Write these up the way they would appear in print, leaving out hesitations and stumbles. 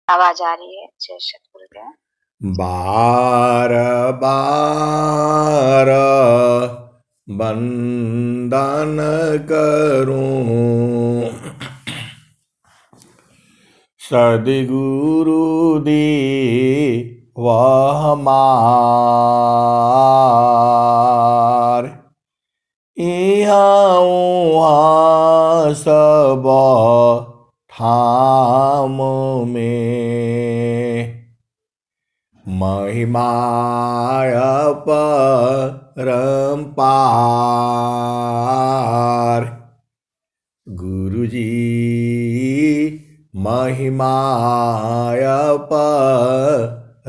आवाज आ रही है? जय सतगुरुदेव। बार बार वंदन करूं सद्गुरु दे वह हमार इहाँ उहाँ सब ठाम में महिमाय परम्पार गुरुजी महिमाय परम्पार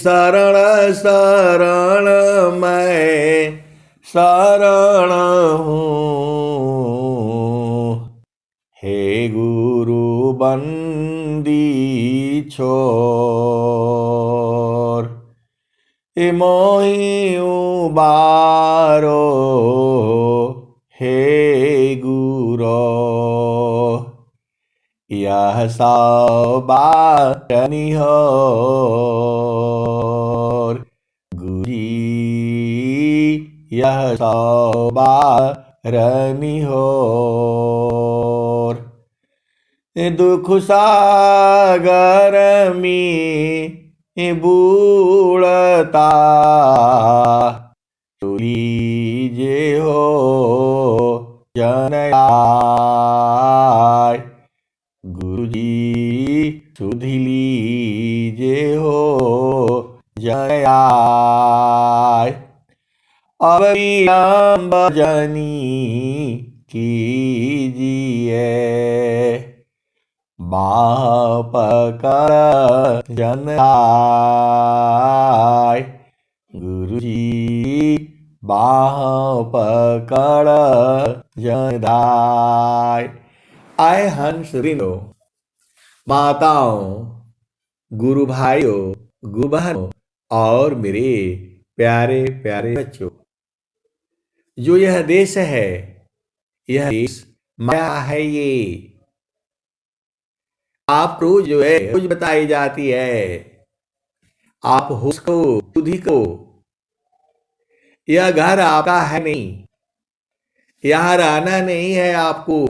शरण शरण मैं शरण हूँ हे गुरु बंदी छोर मोहि उबारो हे गुरो यह सबार निहोर गुरी यह सबार निहोर दुख सागर में बूढ़ता लीजे हो जनयाय गुरुजी सुधि लीजे हो जनयाय अब विलंब जनी कीजिए बाह पकड़ जनाय गुरुजी बाह पकड़ जनाय। आए हंस रिनो माताओं गुरु भाइयों गुरु बहनों और मेरे प्यारे प्यारे बच्चों, जो यह देश है यह देश माया है। ये आप रोज जो है रोज बताई जाती है आप होश को बुद्धि को। यह घर आपका है नहीं, यहाँ रहना नहीं है आपको।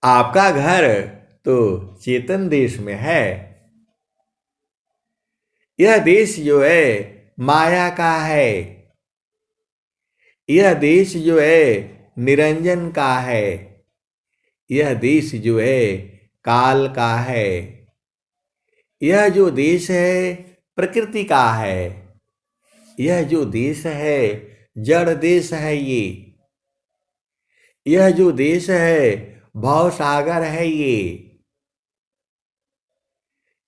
आपका घर तो चेतन देश में है। यह देश जो है माया का है। यह देश जो है निरंजन का है। यह देश जो है काल का है। यह जो देश है प्रकृति का है। यह जो देश है जड़ देश है। यह जो देश है भव सागर है।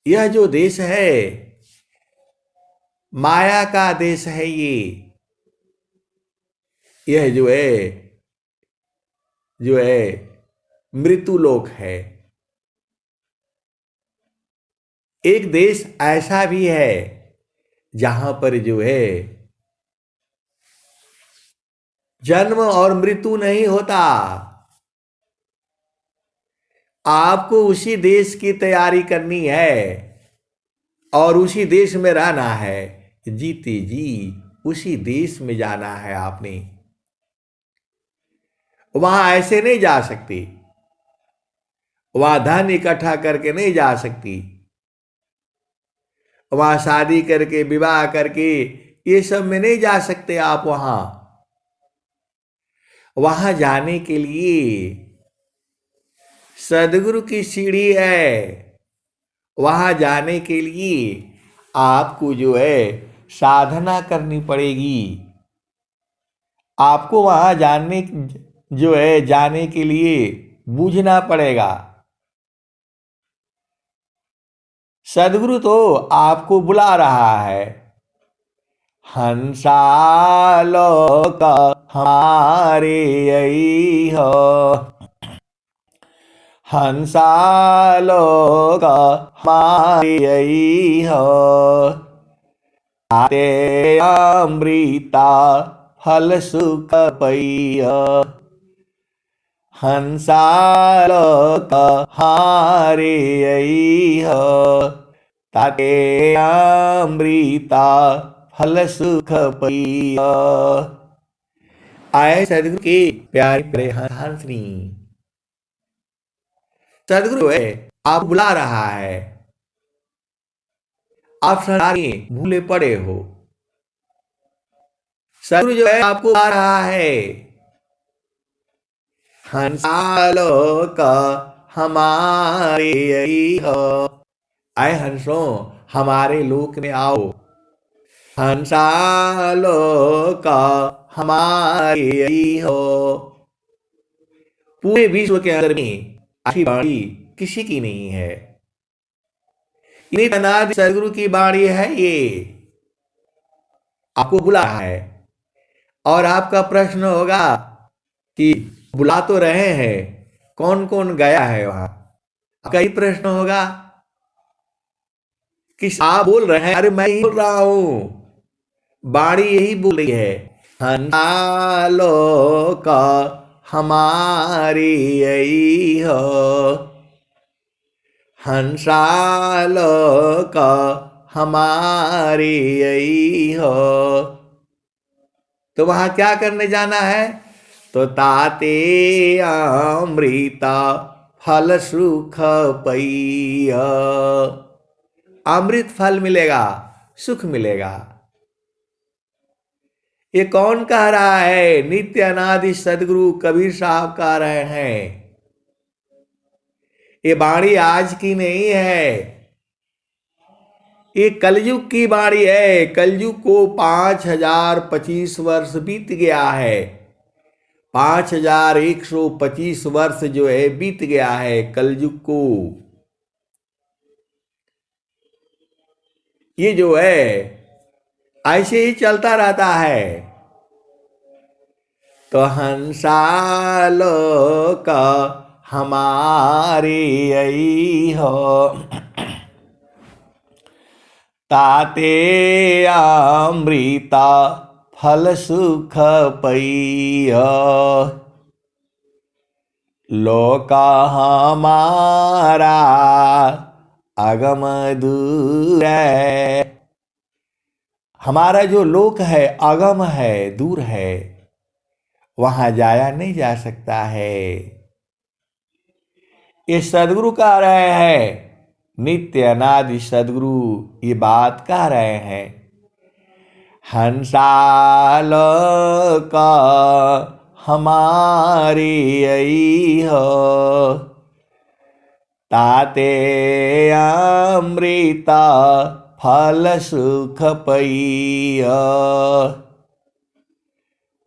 यह जो देश है माया का देश है। यह जो है मृत्युलोक है। एक देश ऐसा भी है जहां पर जो है जन्म और मृत्यु नहीं होता। आपको उसी देश की तैयारी करनी है और उसी देश में रहना है। जीते जी उसी देश में जाना है आपने। वहां ऐसे नहीं जा सकती। वहां धन इकट्ठा करके नहीं जा सकती। वहां शादी करके विवाह करके ये सब में नहीं जा सकते आप। वहां जाने के लिए सदगुरु की सीढ़ी है। वहां जाने के लिए आपको जो है साधना करनी पड़ेगी। आपको वहां जाने के लिए बूझना पड़ेगा। सदगुरु तो आपको बुला रहा है। हंसालोक हमारे आई हो, हंसालोक हमारे आई हो, आते अमृता फल सुख पैया हंसालोक हारे हो ताते अमृता फल सुख पई। आए सदगुरु के प्यारे प्यारे हंसनी। सदगुरु है आप बुला रहा है, आप सारे भूले पड़े हो। सदगुरु जो है आपको बुला रहा है। हंसालोक हमारे हो, आए हंसों हमारे लोक में आओ। हंसालोक हमारे हो, पूरे विश्व के अंदर में ऐसी वाणी किसी की नहीं है। इतनी अनादि सदगुरु की वाणी है ये, आपको बुला रहा है। और आपका प्रश्न होगा कि बुला तो रहे हैं, कौन कौन गया है वहां। आपका ही प्रश्न होगा कि आप बोल रहे हैं, अरे मैं ही बोल रहा हूं, वाणी यही बोल रही है। हंसालोक हमारी यही हो, हंसालोक हमारी यही हो। तो वहां क्या करने जाना है? तो ताते अमृता फल सुख पई, अमृत फल मिलेगा, सुख मिलेगा। ये कौन कह रहा है? नित्य अनादि सदगुरु कबीर साहब कह रहे हैं। ये वाणी आज की नहीं है, ये कलयुग की वाणी है। कलयुग को 5025 वर्ष बीत गया है। 5125 वर्ष जो है बीत गया है कलयुग को। ये जो है ऐसे ही चलता रहता है। तो हंसालोक हमारी यही हो, ताते अमृता फल सुख पई। लोक हमारा अगम दूर है, हमारा जो लोक है अगम है, दूर है, वहां जाया नहीं जा सकता है। ये सदगुरु कह रहे हैं, नित्य अनादि सदगुरु ये बात कह रहे हैं। हंसालोक हमारी यही हो, ताते अमृता फल सुख पई।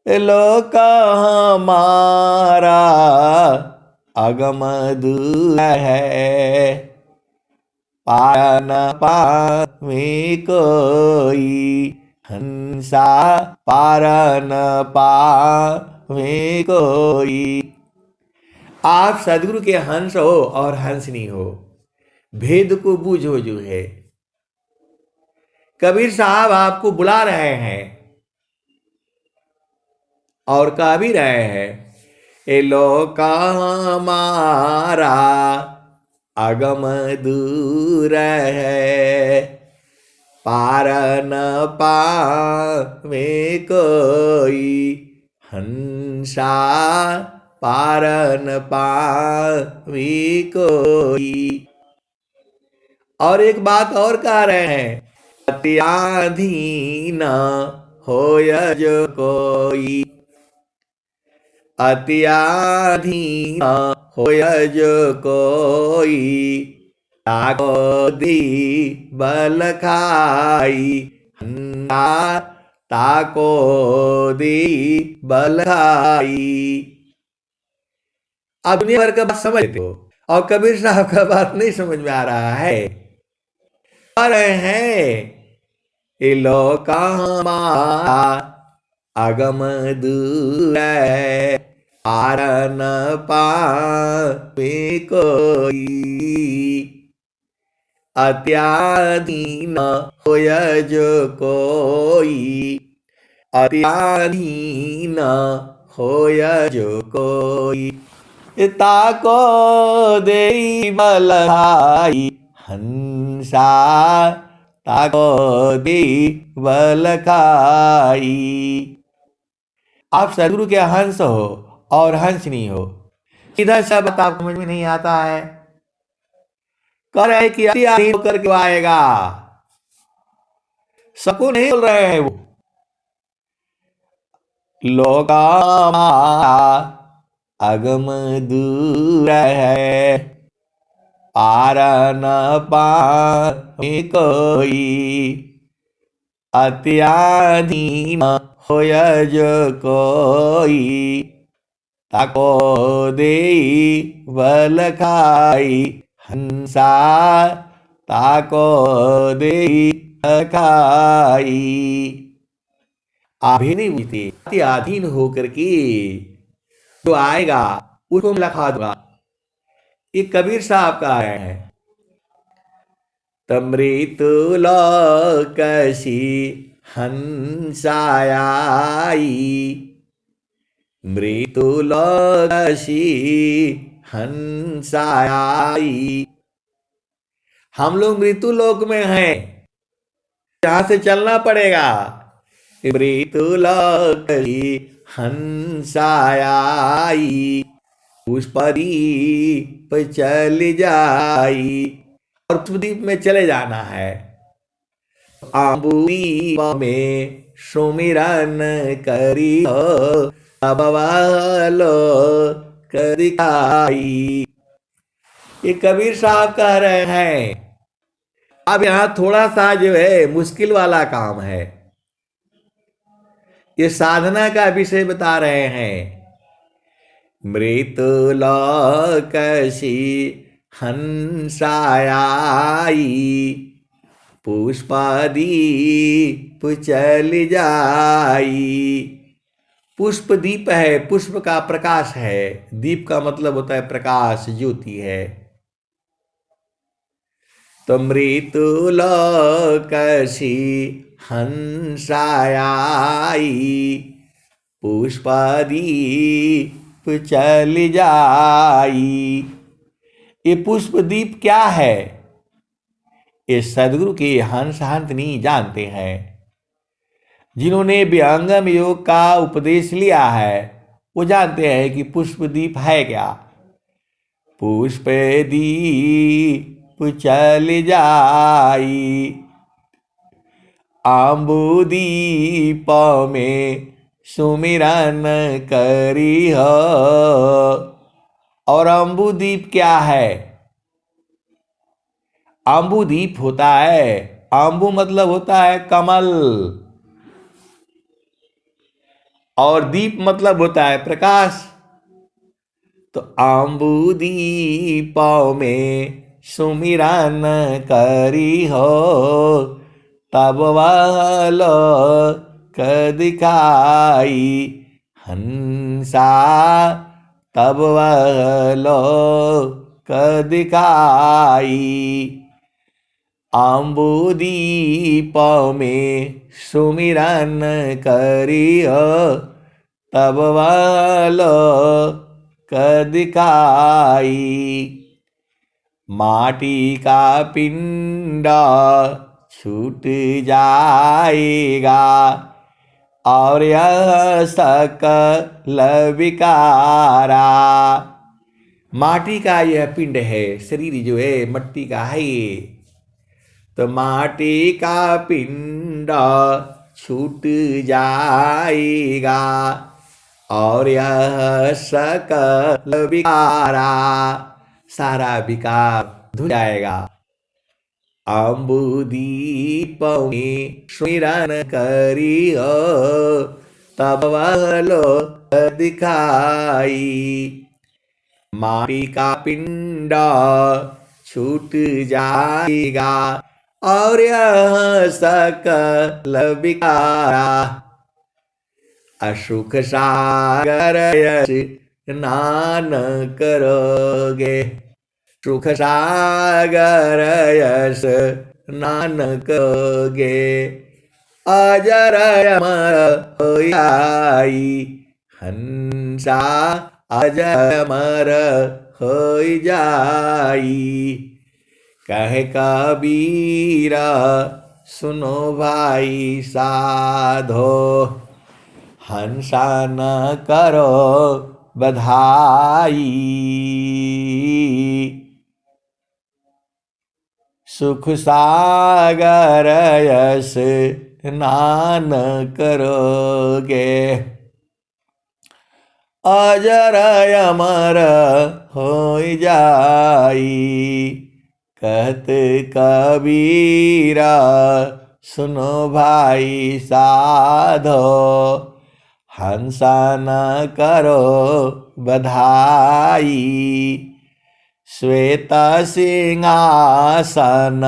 लोक हमारा अगम दूर है, पार न पावे कोई, हंसा पार न पावे कोई। आप सदगुरु के हंस हो और हंसनी हो, भेद को बूझो जो है। कबीर साहब आपको बुला रहे हैं और कह भी रहे हैं, ए लोक हमारा अगम दूर है, पार न पावे कोई, हंसा पार न पावे कोई। और एक बात और कह रहे हैं, अत्याधीन होय जो कोई, अत्याधीन होय जो कोई, ताको दी बल खाई, ताको दी बल खाई। आप दुनिया भर का बात समझते हो और कबीर साहब का बात नहीं समझ में आ रहा है। आ रहे हैं, ये लोक हमारा अगम दूर है, पार न पावे कोई, अत्याधीन होय जो कोई, अत्याधीन होय जो कोई। ताको देई बल खाई हंसा ताको देई बल खाई। आप सदगुरु के हंस हो और हंसनी हो, सीधा सा बात आपको समझ में नहीं आता है। कह रहे हैं कि अति होकर क्यों आएगा, सबको नहीं बोल रहे हैं वो। लोका अगम दूर है, पार न पाए कोई, अत्याधीन होय जो कोई, ताको देई बल खाई हंसा ताको देई बल खाई। अभिनिवृत्ति अधीन होकर के जो आएगा उसको मैं लखा दूंगा। ये कबीर साहब का है। तमृतु लोकसी हंसायाई, मृत्यु लोकसी हंसायाई। हम लोग मृत्यु लोक में हैं, यहां से चलना पड़ेगा। मृत्यु लोकसी हंसायाई, पुष्पदीप चल जाई, और पुष्पदीप में चले जाना है। आंबुदीप में सुमिरन करी हो, अब वालो कर दिखाई। ये कबीर साहब कह रहे हैं। अब यहां थोड़ा सा जो है मुश्किल वाला काम है, ये साधना का विषय बता रहे हैं। मृत्यु लोकसी हंसायाई, पुष्पदीप चल जाई। पुष्प दीप है, पुष्प का प्रकाश है, दीप का मतलब होता है प्रकाश, ज्योति है। तो मृत्यु लोकसी हंसायाई, पुष्पदीप चल जाई। ये पुष्पदीप क्या है, ये सदगुरु के हंस हंसनी जानते हैं। जिन्होंने विहंगम योग का उपदेश लिया है वो जानते हैं कि पुष्पदीप है क्या। पुष्प दीप चल जाई, आंबुदीप में सुमिरन करी हो। और आंबुदीप क्या है, आंबुदीप होता है, आंबु मतलब होता है कमल, और दीप मतलब होता है प्रकाश। तो आंबुदीप में सुमिरन करी हो, तब वालो कर दिखाई हंसा, तब वालो कर दिखाई। आंबुदीप में सुमिरन करी हो, तब वालो कर दिखाई। माटी का पिंड छूट जाएगा, और यह सकल विकारा। माटी का यह पिंड है, शरीर जो है मट्टी का है ये। तो माटी का पिंड छूट जाएगा, और यह सकल विकारा, सारा विकार धुल जाएगा। आंबुदीप में सुमिरन करी हो, तब वालो दिखाई। माटी का पिंड छूट जाएगा, और यह सकल विकारा। असुख सागर स्नान करोगे, सुख सागर स्नान करोगे, अजर अमर होई हंसा अजर अमर होई जाई। कहे कबीरा सुनो भाई साधो, हंसा न करो बधाई। सुख सागर यस स्नान करोगे, अजर अमर होई जाई। कहत कबीरा सुनो भाई साधो, हंसा न करो बधाई। श्वेत सिंहासन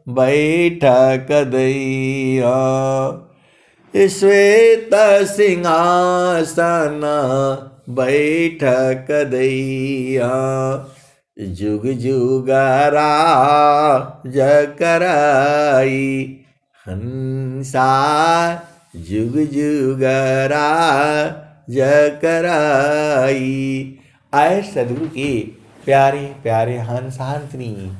बैठक दैया, श्वेत सिंहासन बैठक दैया। जुग जुग राज कराई, हंसा जुग जुग राज कराई। आए सदगुरु की प्यारे प्यारे हंस हंसनी,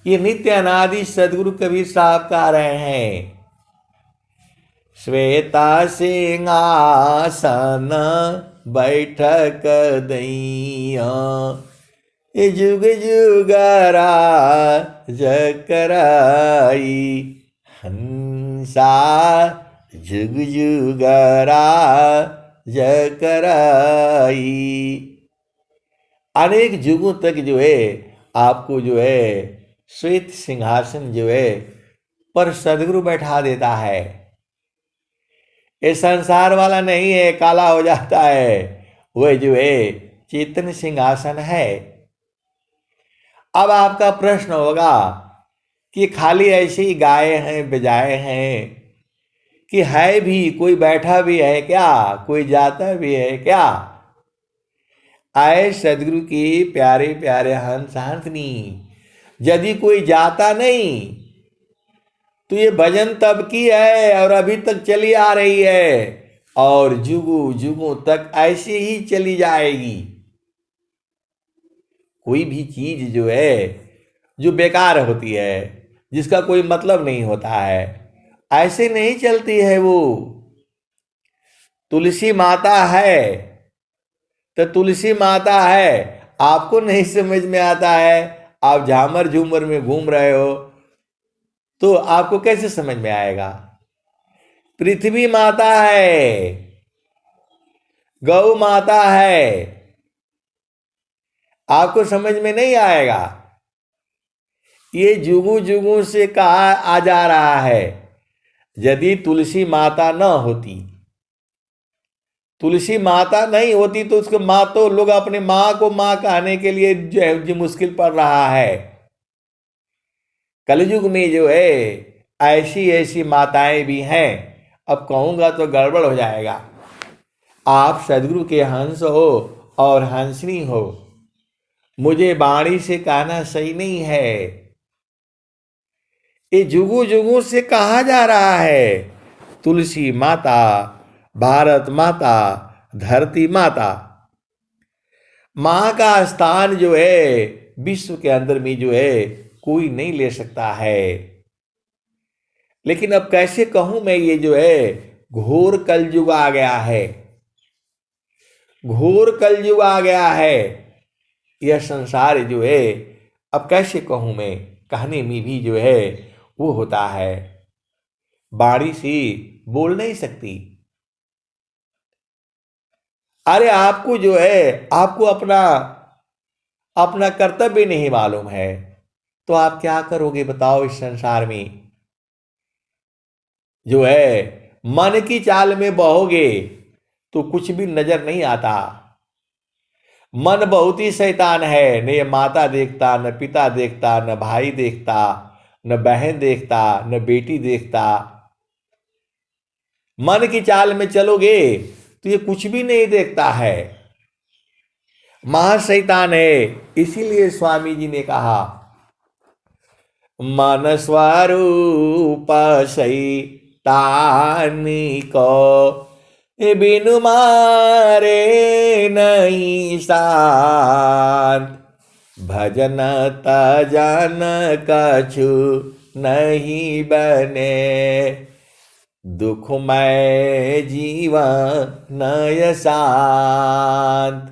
ये नित्य अनादि सदगुरु कबीर साहब का रहे हैं। श्वेता सिंहासन बैठक दैया, जुग जुग राज कराई। हंसा जुग जुग राज कराई। अनेक युगों तक जो है आपको जो है श्वेत सिंहासन जो है पर सदगुरु बैठा देता है। ये संसार वाला नहीं है, काला हो जाता है। वह जो है चेतन सिंहासन है। अब आपका प्रश्न होगा कि खाली ऐसे ही गाए हैं बजाए हैं कि है भी, कोई बैठा भी है क्या, कोई जाता भी है क्या? आए सदगुरु की प्यारे प्यारे हंस हंसनी, यदि कोई जाता नहीं तो ये भजन तब की है और अभी तक चली आ रही है और जुगों जुगों तक ऐसे ही चली जाएगी। कोई भी चीज जो है जो बेकार होती है, जिसका कोई मतलब नहीं होता है, ऐसे नहीं चलती है। वो तुलसी माता है तो तुलसी माता है, आपको नहीं समझ में आता है, आप झामर झूमर में घूम रहे हो तो आपको कैसे समझ में आएगा? पृथ्वी माता है, गौ माता है, आपको समझ में नहीं आएगा। ये जुगों जुगों से कहा आ जा रहा है। यदि तुलसी माता न होती, तुलसी माता नहीं होती तो उसको माँ, तो लोग अपने माँ को माँ कहने के लिए जो मुश्किल पड़ रहा है। कलयुग में जो है ऐसी ऐसी माताएं भी हैं, अब कहूँगा तो गड़बड़ हो जाएगा। आप सदगुरु के हंस हो और हंसनी हो, मुझे वाणी से कहना सही नहीं है। ये जुगों जुगों से कहा जा रहा है। तुलसी माता, भारत माता, धरती माता। माँ का स्थान जो है विश्व के अंदर में जो है कोई नहीं ले सकता है। लेकिन अब कैसे कहूं मैं, ये जो है घोर कलयुग आ गया है, घोर कलयुग आ गया है। यह संसार जो है अब कैसे कहूं मैं, कहने में भी जो है वो होता है, वाणी से बोल नहीं सकती। अरे आपको जो है, आपको अपना अपना कर्तव्य नहीं मालूम है तो आप क्या करोगे बताओ? इस संसार में जो है मन की चाल में बहोगे तो कुछ भी नजर नहीं आता। मन बहुत ही शैतान है, न ये माता देखता, न पिता देखता, न भाई देखता, न बहन देखता, न बेटी देखता। मन की चाल में चलोगे तो ये कुछ भी नहीं देखता है, महाशैतान है। इसीलिए स्वामी जी ने कहा मन स्वरूप शैतान को बिनु मारे नहीं शांत, भजन तजन कछु नहीं बने, दुखमय जीवन नय शांत,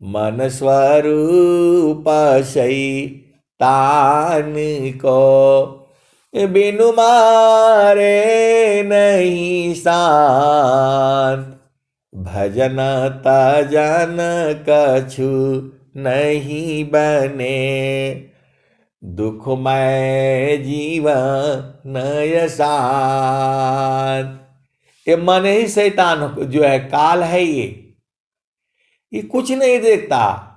मन स्वरूप शैतान को, बिनु मारे नहीं शांत, भजन तजन कछु नहीं बने, दुखमय जीवन नय शांत। ये मन ही शैतान जो है, काल है ये कुछ नहीं देखता,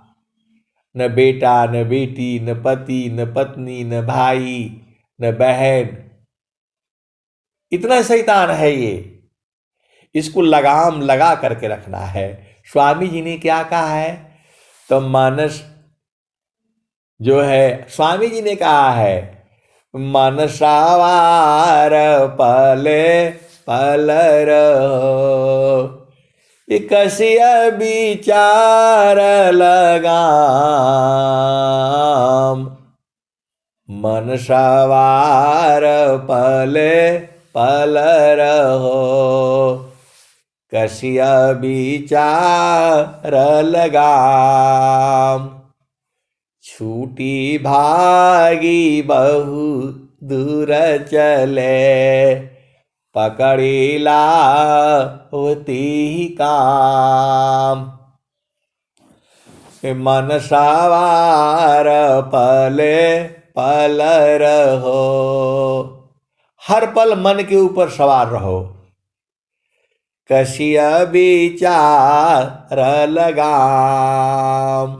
न बेटा न बेटी न पति न पत्नी न भाई न बहन, इतना शैतान है ये। इसको लगाम लगा करके रखना है। स्वामी जी ने क्या कहा है? तो मानस जो है, स्वामी जी ने कहा है, मन सवार पले पल रहो, कसिया विचार लगाम, मन सवार पले पल रहो, कसिया विचार लगाम, छूटी भागी बहु दूर चले, पकड़ीला होती ही काम, मन सवार पले पल रहो, हर पल मन के ऊपर सवार रहो, कसिया विचार लगाम।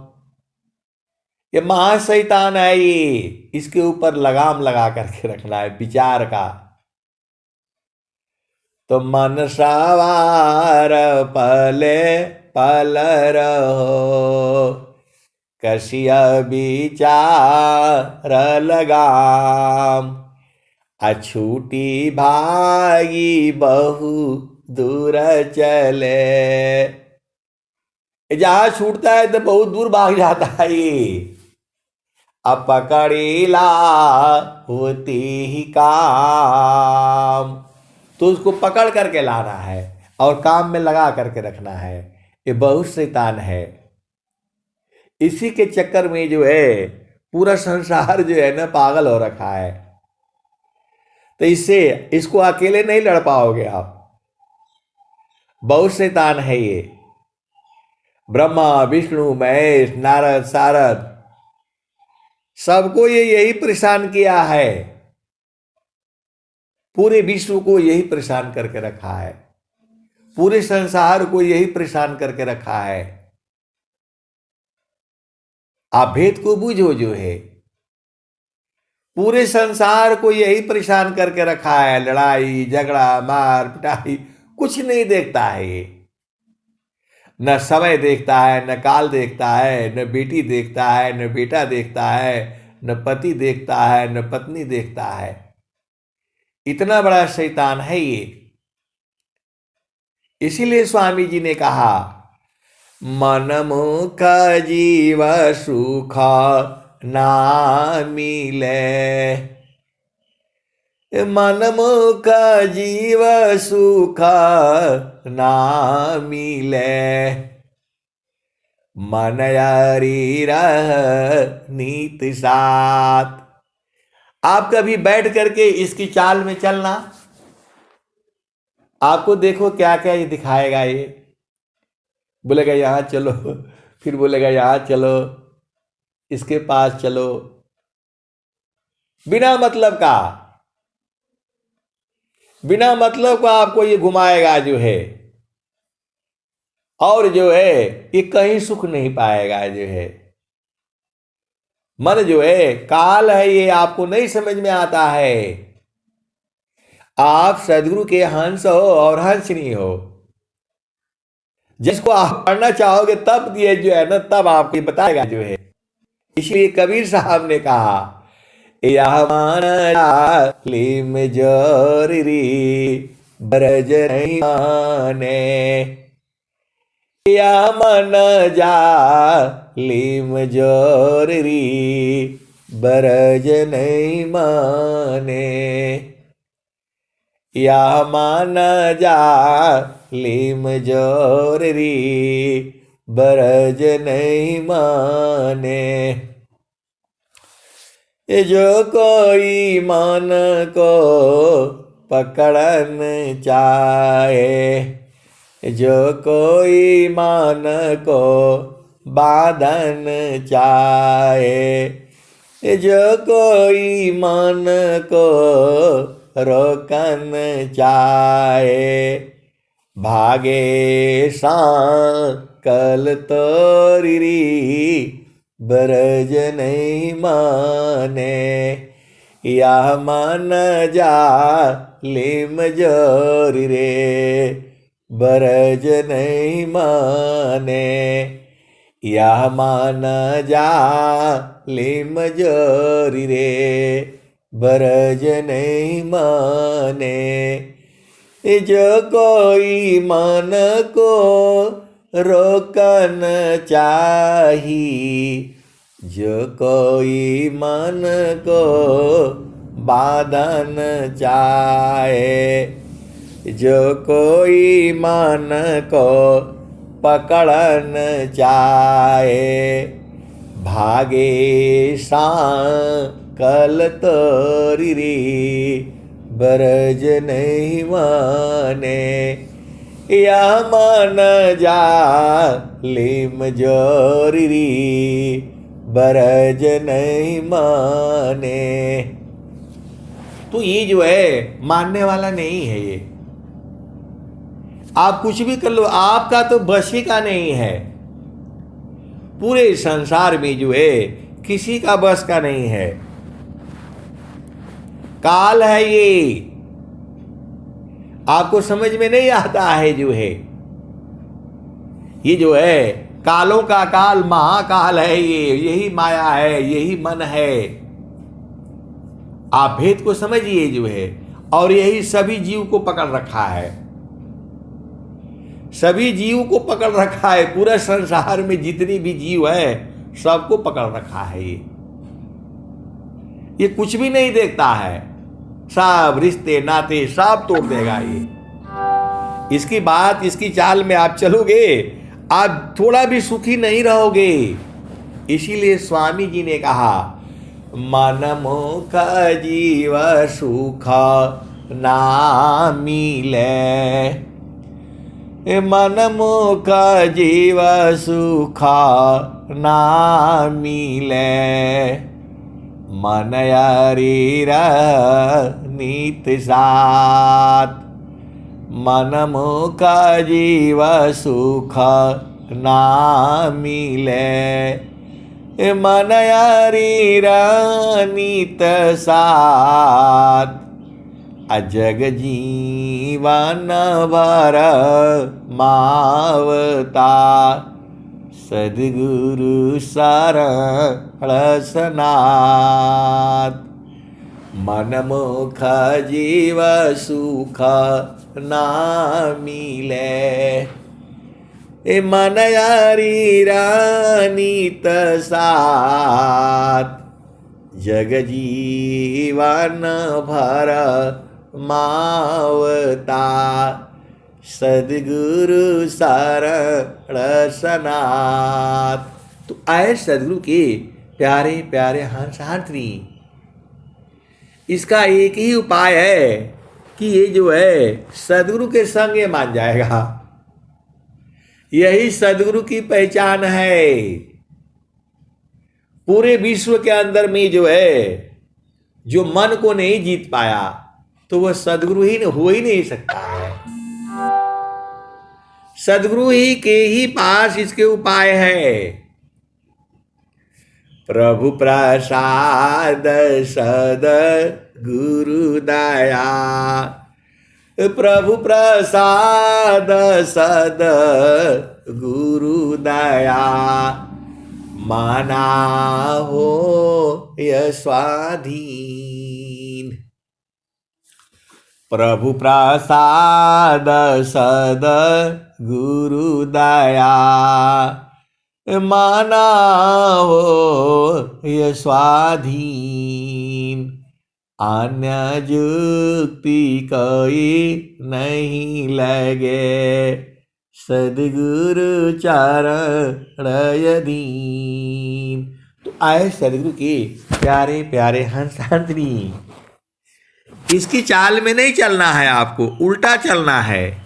ये महाशैतान है ये, इसके ऊपर लगाम लगा करके रखना है विचार का। तो मन सवार पले पल रहो, कसिया विचार लगाम, अछूटी भागी बहु दूर चले, जहां छूटता है तो बहुत दूर भाग जाता है ये। अब पकड़ीला होती ही काम, तो उसको पकड़ करके लाना है और काम में लगा करके रखना है। ये बहुत शैतान है। इसी के चक्कर में जो है पूरा संसार जो है ना पागल हो रखा है। तो इसको अकेले नहीं लड़ पाओगे आप, बहुत शैतान है ये। ब्रह्मा विष्णु महेश नारद सारद सबको ये यही परेशान किया है, पूरे विश्व को यही परेशान करके रखा है, पूरे संसार को यही परेशान करके रखा है। आप भेद को बूझो जो है, पूरे संसार को यही परेशान करके रखा है। लड़ाई झगड़ा मार पिटाई कुछ नहीं देखता है ये, न समय देखता है, न काल देखता है, न बेटी देखता है, न बेटा देखता है, न पति देखता है, न पत्नी देखता है। इतना बड़ा शैतान है ये। इसीलिए स्वामी जी ने कहा, मन मुख जीव सुख ना मिले, मन मुख जीव सुख ना मिले, मन यारी रह नीत साथ। आप कभी बैठ करके इसकी चाल में चलना, आपको देखो क्या क्या ये दिखाएगा। ये बोलेगा यहां चलो, फिर बोलेगा यहां चलो, इसके पास चलो, बिना मतलब का आपको ये घुमाएगा जो है। और जो है ये कहीं सुख नहीं पाएगा जो है। मन जो है काल है, ये आपको नहीं समझ में आता है। आप सदगुरु के हंस हो और हंसनी हो, जिसको आप पढ़ना चाहोगे तब ये जो है ना, तब आपको बताएगा जो है। इसलिए कबीर साहब ने कहा, यह मान जोरी ब्रज नहीं माने, या मन जालिम जोरी ब्रज नहीं माने, या मन जालिम जोरी ब्रज नहीं माने। जो कोई मन को पकड़न चाहे, जो कोई मन को बांधन चाहे, जो कोई मन को रोकन चाहे, भागे सांकल तोरी ब्रज नहीं माने, या मन जालिम जोरी रे ब्रज नहीं माने, या मन जालिम जोरी रे ब्रज नहीं माने। जो कोई मन को रोकन चाही, जो कोई मन को बांधन चाहे, जो कोई मन को पकड़न चाहे, भागे सांकल तोरी ब्रज नहीं माने, या मन जालिम जोरी ब्रज नहीं माने। तो ये जो है मानने वाला नहीं है। ये आप कुछ भी कर लो, आपका तो बस ही का नहीं है। पूरे संसार में जो है किसी का बस का नहीं है। काल है ये, आपको समझ में नहीं आता है। जो है ये जो है कालों का काल महाकाल है। ये यही माया है, यही मन है। आप भेद को समझिए जो है। और यही सभी जीव को पकड़ रखा है, सभी जीव को पकड़ रखा है। पूरे संसार में जितनी भी जीव है सबको पकड़ रखा है। ये कुछ भी नहीं देखता है, सब रिश्ते नाते सब तोड़ देगा ये। इसकी बात, इसकी चाल में आप चलोगे, आप थोड़ा भी सुखी नहीं रहोगे। इसीलिए स्वामी जी ने कहा, मन मुख जीव सुख ना मिले, मन मुख जीव सुख ना मिले, मन यारीर नीत सात, मन मुख जीव सुख ना मिले, मन यारीर नीत सात, अजग जीवन भर मावता, सद्गुरु शरण सनात, मन मुख जीव सुख ना मिले, मन यारीर नीत सात, जग जीवन भर मावता, सद्गुरु शरण सनात। तो आए सद्गुरु के प्यारे प्यारे हंसार्थी, इसका एक ही उपाय है कि ये जो है सद्गुरु के संग ये मान जाएगा। यही सद्गुरु की पहचान है। पूरे विश्व के अंदर में जो है, जो मन को नहीं जीत पाया तो वह सद्गुरु ही हो ही नहीं सकता है। सद्गुरु ही के ही पास इसके उपाय है। प्रभु प्रसाद सद गुरु दया, प्रभु प्रसाद सद गुरु दया, माना हो स्वाधीन। प्रभु प्रसाद सद गुरु दया माना हो ये स्वाधीन अन्य जुक्ति कोई नहीं लगे सदगुरु चरण दीन। तो आए सदगुरु के प्यारे प्यारे हंस हंसनी, इसकी चाल में नहीं चलना है, आपको उल्टा चलना है।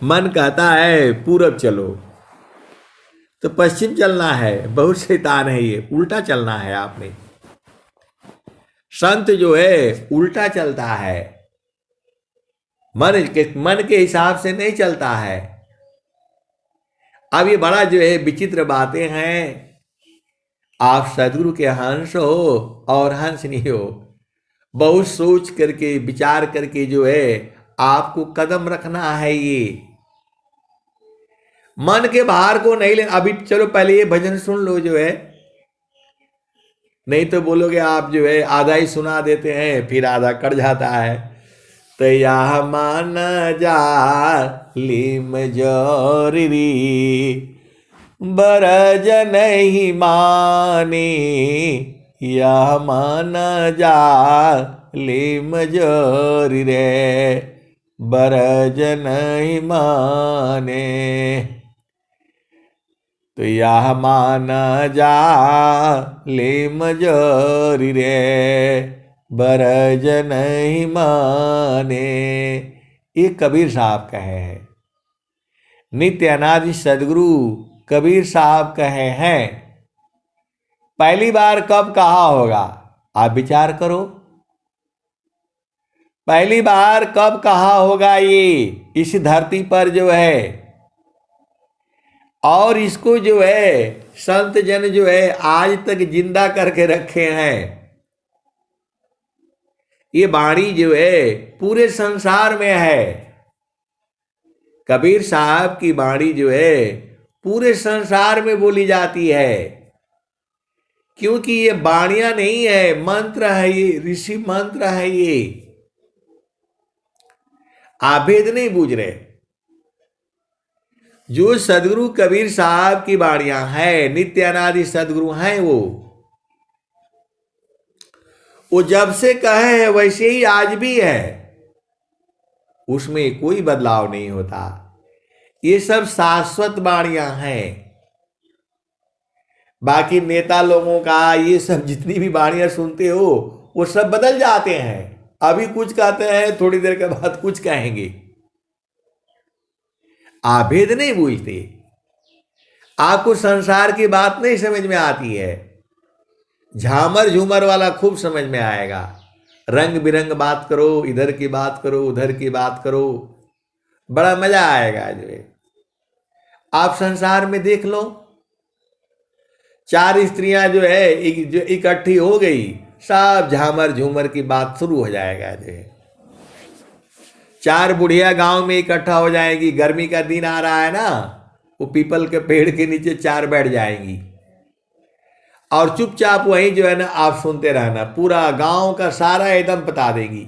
मन कहता है पूरब चलो तो पश्चिम चलना है, बहुत शैतान है ये, उल्टा चलना है आपने। संत जो है उल्टा चलता है, मन के हिसाब से नहीं चलता है। अब ये बड़ा जो है विचित्र बातें हैं। आप सदगुरु के हंस हो और हंसनी हो, बहुत सोच करके विचार करके जो है आपको कदम रखना है। ये मन के बाहर को नहीं लेना। अभी चलो पहले ये भजन सुन लो जो है, नहीं तो बोलोगे आप जो है आधा ही सुना देते हैं फिर आधा कट जाता है। तो यह मान जा लिम जोरी बरज नहीं माने, यह मान जा लिम जोरी रे बरज नहीं माने। तो यह मान जा लिम जोरी रे बरज नहीं माने। ये कबीर साहब कहे हैं, नित्य अनादि सदगुरु कबीर साहब कहे हैं। पहली बार कब कहा होगा आप विचार करो, पहली बार कब कहा होगा ये इस धरती पर जो है। और इसको जो है संत जन जो है आज तक जिंदा करके रखे हैं। ये वाणी जो है पूरे संसार में है। कबीर साहब की वाणी जो है पूरे संसार में बोली जाती है, क्योंकि ये वाणियां नहीं है, मंत्र है, ये ऋषि मंत्र है। ये आप भेद नहीं बूझ रहे। जो सदगुरु कबीर साहब की वाणियां है, नित्य अनादि सदगुरु हैं, वो जब से कहे हैं वैसे ही आज भी है, उसमें कोई बदलाव नहीं होता। ये सब शाश्वत वाणियां हैं। बाकी नेता लोगों का ये सब जितनी भी वाणियां सुनते हो वो सब बदल जाते हैं। अभी कुछ कहते हैं, थोड़ी देर के बाद कुछ कहेंगे। आप भेद नहीं बूझते, आपको संसार की बात नहीं समझ में आती है। झामर झूमर वाला खूब समझ में आएगा। रंग बिरंग बात करो, इधर की बात करो, उधर की बात करो, बड़ा मजा आएगा। जो है आप संसार में देख लो, 4 स्त्रियां जो है जो इकट्ठी हो गई, सब झामर झूमर की बात शुरू हो जाएगा। जो है 4 बुढ़िया गांव में इकट्ठा हो जाएगी। गर्मी का दिन आ रहा है ना, वो पीपल के पेड़ के नीचे 4 बैठ जाएंगी और चुपचाप वहीं जो है ना आप सुनते रहना। पूरा गांव का सारा एकदम बता देगी,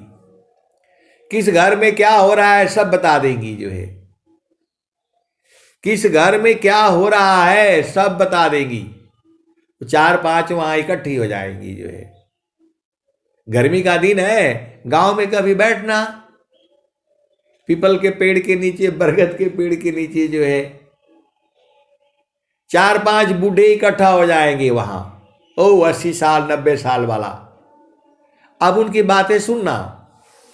किस घर में क्या हो रहा है सब बता देंगी। जो है किस घर में क्या हो रहा है सब बता देंगी। 4-5 वहां इकट्ठी हो जाएंगी। जो है गर्मी का दिन है, गांव में कभी बैठना, पीपल के पेड़ के नीचे, बरगद के पेड़ के नीचे जो है 4-5 बूढ़े इकट्ठा हो जाएंगे वहां। 80 साल 90 साल वाला। अब उनकी बातें सुनना,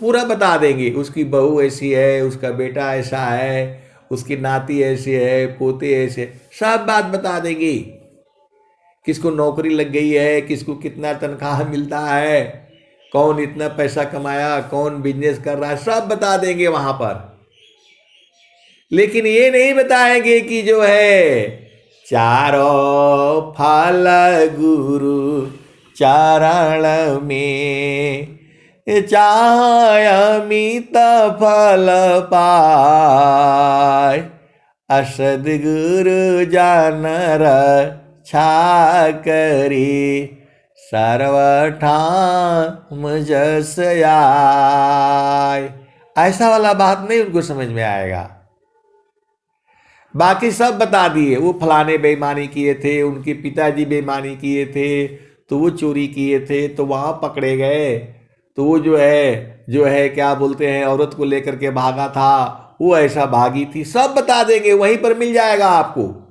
पूरा बता देंगे। उसकी बहू ऐसी है, उसका बेटा ऐसा है, उसकी नाती ऐसी है, पोते ऐसे, सब बात बता देंगे। किसको नौकरी लग गई है, किसको कितना तनख्वाह मिलता है, कौन इतना पैसा कमाया, कौन बिजनेस कर रहा है, सब बता देंगे वहां पर। लेकिन ये नहीं बताएंगे कि जो है चारों फल गुरु चरण में चाहे अमित फल पाए, असद गुरु जानर छा करी सर्वठाम जस आय। ऐसा वाला बात नहीं उनको समझ में आएगा। बाकी सब बता दिए, वो फलाने बेईमानी किए थे, उनके पिताजी बेईमानी किए थे, तो वो चोरी किए थे तो वहां पकड़े गए, तो वो जो है क्या बोलते हैं, औरत को लेकर के भागा था, वो ऐसा भागी थी, सब बता देंगे, वहीं पर मिल जाएगा आपको।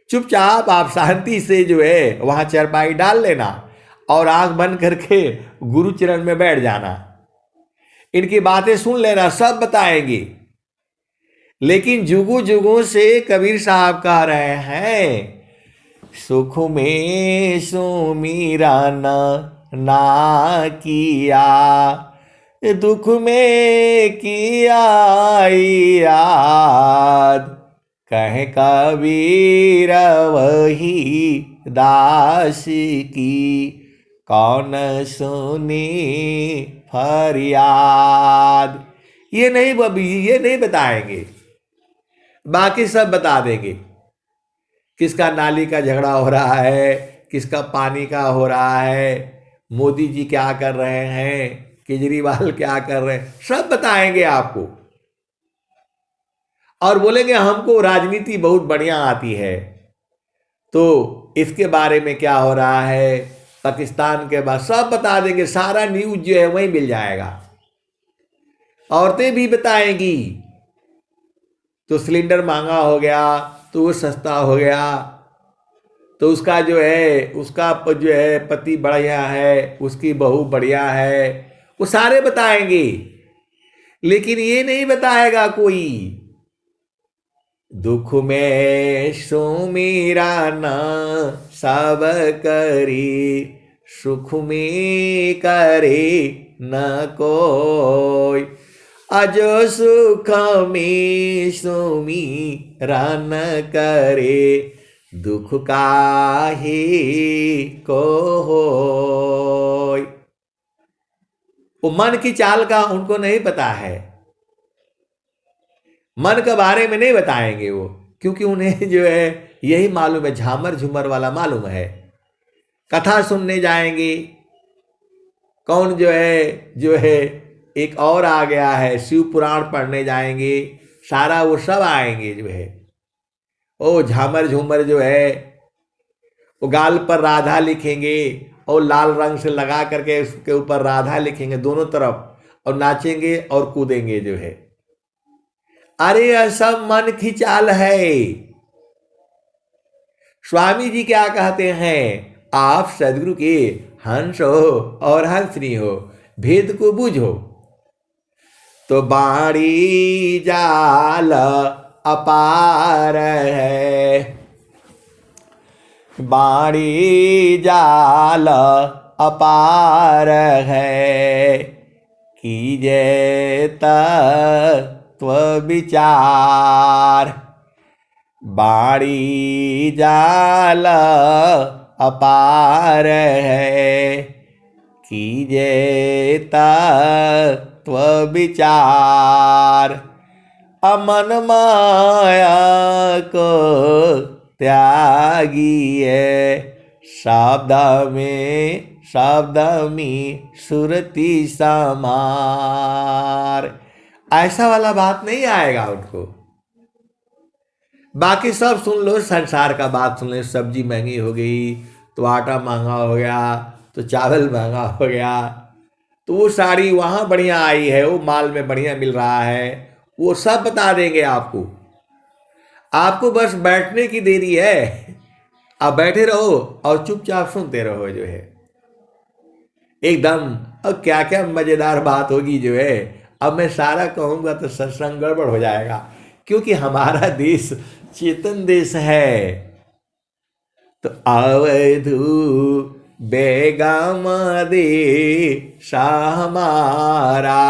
चुपचाप आप शांति से जो है वहां चरपाई डाल लेना और आंख बंद करके गुरु चरण में बैठ जाना, इनकी बातें सुन लेना, सब बताएंगे। लेकिन जुगों जुगों से कबीर साहब कह रहे हैं, सुख में सुमीरा ना किया, दुख में किया याद, कहे कबीर वही दास की, कौन सुनी फरियाद। ये नहीं बताएंगे, बाकी सब बता देंगे। किसका नाली का झगड़ा हो रहा है, किसका पानी का हो रहा है, मोदी जी क्या कर रहे हैं, केजरीवाल क्या कर रहे हैं, सब बताएंगे आपको। और बोलेंगे हमको राजनीति बहुत बढ़िया आती है, तो इसके बारे में क्या हो रहा है, पाकिस्तान के बाद सब बता देंगे। सारा न्यूज जो है वही मिल जाएगा। औरतें भी बताएंगी, तो सिलेंडर महंगा हो गया तो वो सस्ता हो गया, तो उसका जो है पति बढ़िया है, उसकी बहू बढ़िया है, वो सारे बताएंगे। लेकिन ये नहीं बताएगा कोई, दुख में सुमीरा ना सब करी, सुख में करे न कोई, अजो सुख में सुमीरा न करे, दुख काहे को होय। वो मन की चाल का उनको नहीं पता है, मन के बारे में नहीं बताएंगे वो, क्योंकि उन्हें जो है यही मालूम है, झामर झूमर वाला मालूम है। कथा सुनने जाएंगे, कौन जो है एक और आ गया है, शिव पुराण पढ़ने जाएंगे, सारा वो सब आएंगे जो है। ओ झामर झूमर जो है वो गाल पर राधा लिखेंगे और लाल रंग से लगा करके उसके ऊपर राधा लिखेंगे दोनों तरफ, और नाचेंगे और कूदेंगे जो है। अरे यह सब मन की चाल है। स्वामी जी क्या कहते हैं, आप सदगुरु के हंस हो और हंसनी हो, भेद को बूझो, तो बाणी जाल अपार है, बाणी जाल अपार है, कीजे तत्व विचार, बाणी जाल अपार है, कीजे तत्व विचार, अमन माया को त्यागिए, शब्द में सुरति समार। ऐसा वाला बात नहीं आएगा उनको। बाकी सब सुन लो, संसार का बात सुन लो, सब्जी महंगी हो गई तो आटा महंगा हो गया, तो चावल महंगा हो गया, तो वो साड़ी वहाँ बढ़िया आई है, वो माल में बढ़िया मिल रहा है, वो सब बता देंगे आपको। आपको बस बैठने की देरी है, आप बैठे रहो और चुपचाप सुनते रहो जो है एकदम। अब क्या क्या मजेदार बात होगी जो है, अब मैं सारा कहूँगा तो सत्संग गड़बड़ हो जाएगा, क्योंकि हमारा देश चेतन देश है। तो अवधू बेगम देश हमारा,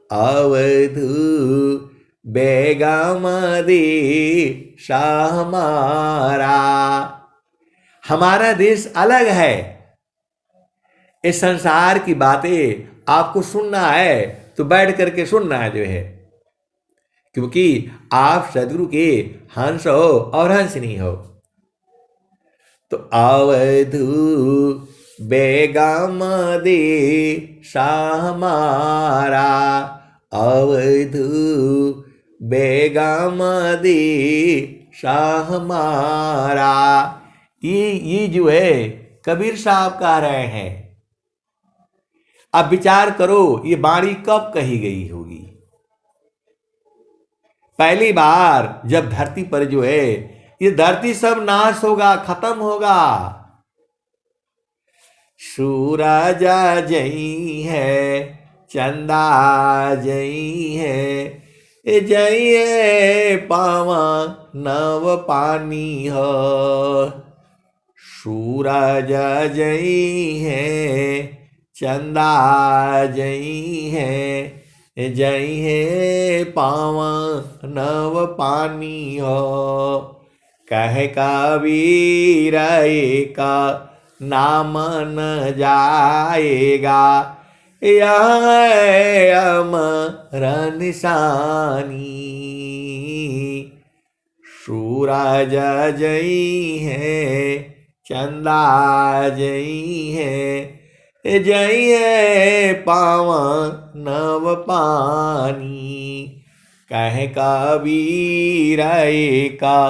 अवधू बेगम देश हमारा, हमारा देश अलग है। इस संसार की बातें आपको सुनना है तो बैठ करके सुनना है जो है, क्योंकि आप सदगुरु के हंस हो और हंसनी हो। तो अवधू बेगम देश हमारा अवधू बेगम देश हमारा। ये जो है कबीर साहब कह रहे हैं। अब विचार करो ये वाणी कब कही गई होगी। पहली बार जब धरती पर जो है ये धरती सब नाश होगा, खत्म होगा। सूरज जई है, चंदा जई है, जई है पावा नव पानी हो। सूरज जई है, चंदा जई है, जई है पावा नव पानी हो। कह कबीर का नाम न जाएगा, यह अमर निशानी। सूरज जई है, चंदा जई है, जई है पावन नव पानी। कह कबीर का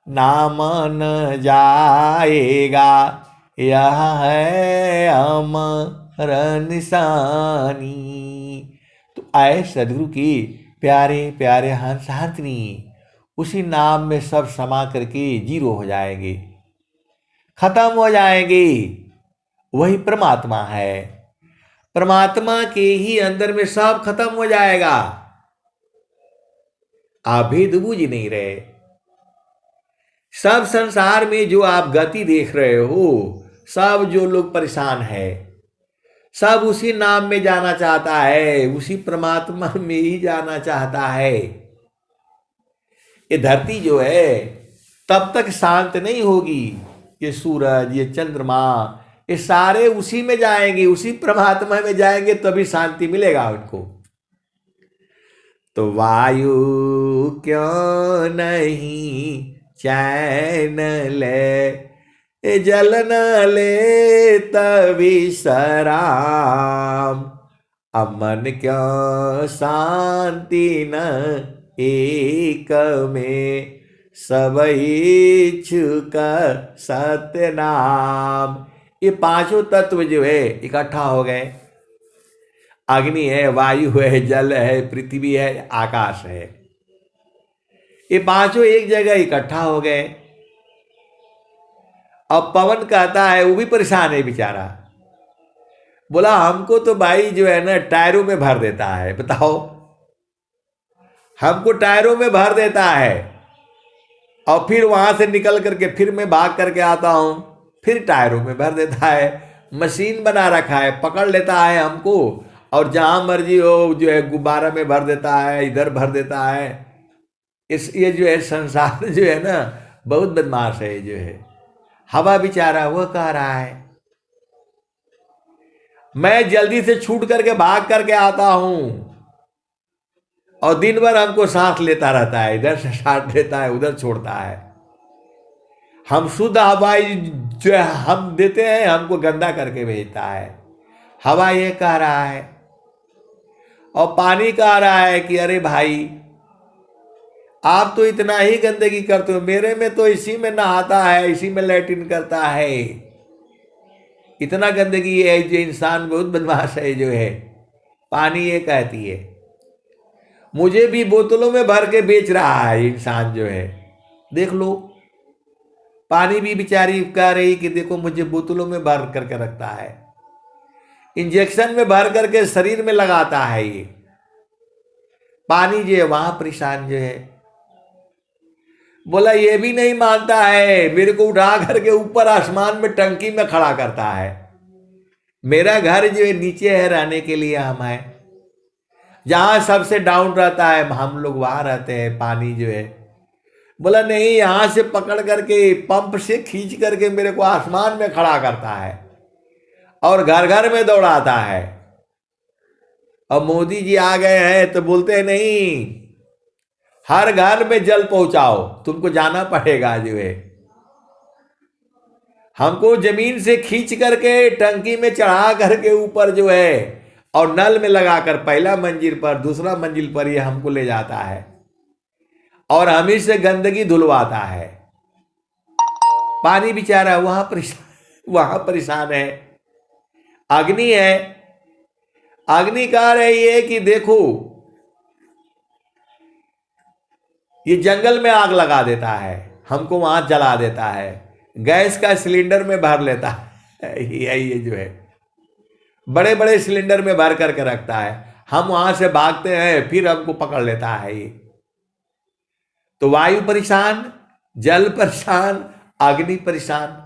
नाम न जाएगा, यह है अमर निशानी। तो आए सदगुरु की प्यारे प्यारे हंस हाथनी, उसी नाम में सब समा करके जीरो हो जाएंगे, खत्म हो जाएंगे। वही परमात्मा है। परमात्मा के ही अंदर में सब खत्म हो जाएगा। आप भेद बूझ नहीं रहे। सब संसार में जो आप गति देख रहे हो, सब जो लोग परेशान है, सब उसी नाम में जाना चाहता है, उसी परमात्मा में ही जाना चाहता है। ये धरती जो है तब तक शांत नहीं होगी। ये सूरज, ये चंद्रमा, ये सारे उसी में जाएंगे, उसी परमात्मा में जाएंगे, तभी शांति मिलेगा उनको। तो वायु क्यों नहीं चैन ले, जल न ले तभी सराम। अमन क्यों शांति न एक में, सब इच्छुक सत्य नाम। ये पांचों तत्व जो है इकट्ठा हो गए। अग्नि है, वायु है, जल है, पृथ्वी है, आकाश है। ये पांचों एक जगह इकट्ठा हो गए। अब पवन कहता है, वो भी परेशान है बेचारा। बोला हमको तो भाई जो है ना टायरों में भर देता है। बताओ, हमको टायरों में भर देता है और फिर वहां से निकल करके फिर मैं भाग करके आता हूं, फिर टायरों में भर देता है। मशीन बना रखा है, पकड़ लेता है हमको और जहां मर्जी हो जो है गुब्बारा में भर देता है, इधर भर देता है। ये जो है संसार जो है ना बहुत बदमाश है। जो है हवा बेचारा वो कह रहा है मैं जल्दी से छूट करके भाग करके आता हूं, और दिन भर हमको सांस लेता रहता है, इधर से सांस लेता है, उधर छोड़ता है। हम शुद्ध हवाई जो है हम देते हैं, हमको गंदा करके भेजता है। हवा ये कह रहा है और पानी कह रहा है कि अरे भाई आप तो इतना ही गंदगी करते हो, मेरे में तो इसी में नहाता है, इसी में लैट्रिन करता है। इतना गंदगी है, जो इंसान बहुत बदमाश है। जो है पानी ये कहती है, मुझे भी बोतलों में भर के बेच रहा है इंसान जो है। देख लो, पानी भी बेचारी कह रही कि देखो मुझे बोतलों में भर करके रखता है, इंजेक्शन में भर करके शरीर में लगाता है। ये पानी जो है वहां परेशान जो है। बोला ये भी नहीं मानता है, मेरे को उठा करके ऊपर आसमान में टंकी में खड़ा करता है। मेरा घर जो है नीचे है, रहने के लिए हम है, जहां सबसे डाउन रहता है हम लोग वहां रहते हैं। पानी जो है बोला नहीं, यहां से पकड़ करके पंप से खींच करके मेरे को आसमान में खड़ा करता है और घर घर में दौड़ाता है। अब मोदी जी आ गए हैं तो बोलते हैं नहीं, हर घर में जल पहुंचाओ, तुमको जाना पड़ेगा। जो है हमको जमीन से खींच करके टंकी में चढ़ा करके ऊपर जो है और नल में लगाकर पहला मंजिल पर दूसरा मंजिल पर ये हमको ले जाता है और हम ही से गंदगी धुलवाता है। पानी बेचारा वहां परेशान है। अग्नि है, अग्नि कह रही है कि देखो ये जंगल में आग लगा देता है, हमको वहां जला देता है, गैस का सिलेंडर में भर लेता है, ये जो है बड़े बड़े सिलेंडर में भर करके रखता है, हम वहां से भागते हैं फिर हमको पकड़ लेता है ये। तो वायु परेशान, जल परेशान, अग्नि परेशान,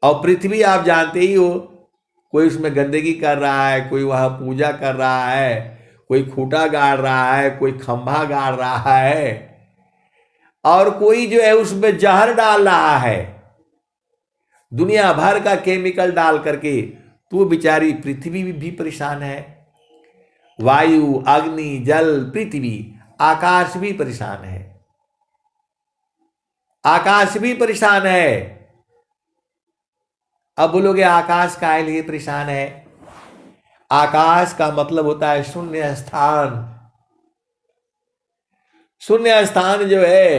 और पृथ्वी आप जानते ही हो, कोई उसमें गंदगी कर रहा है, कोई वहां पूजा कर रहा है, कोई खूंटा गाड़ रहा है, कोई खंभा गाड़ रहा है, और कोई जो है उसमें जहर डाल रहा है, दुनिया भर का केमिकल डाल करके। तो बेचारी पृथ्वी भी परेशान है। वायु, अग्नि, जल, पृथ्वी, आकाश भी परेशान है। आकाश भी परेशान है। अब बोलोगे आकाश काहे लिए परेशान है? आकाश का मतलब होता है शून्य स्थान। शून्य स्थान जो है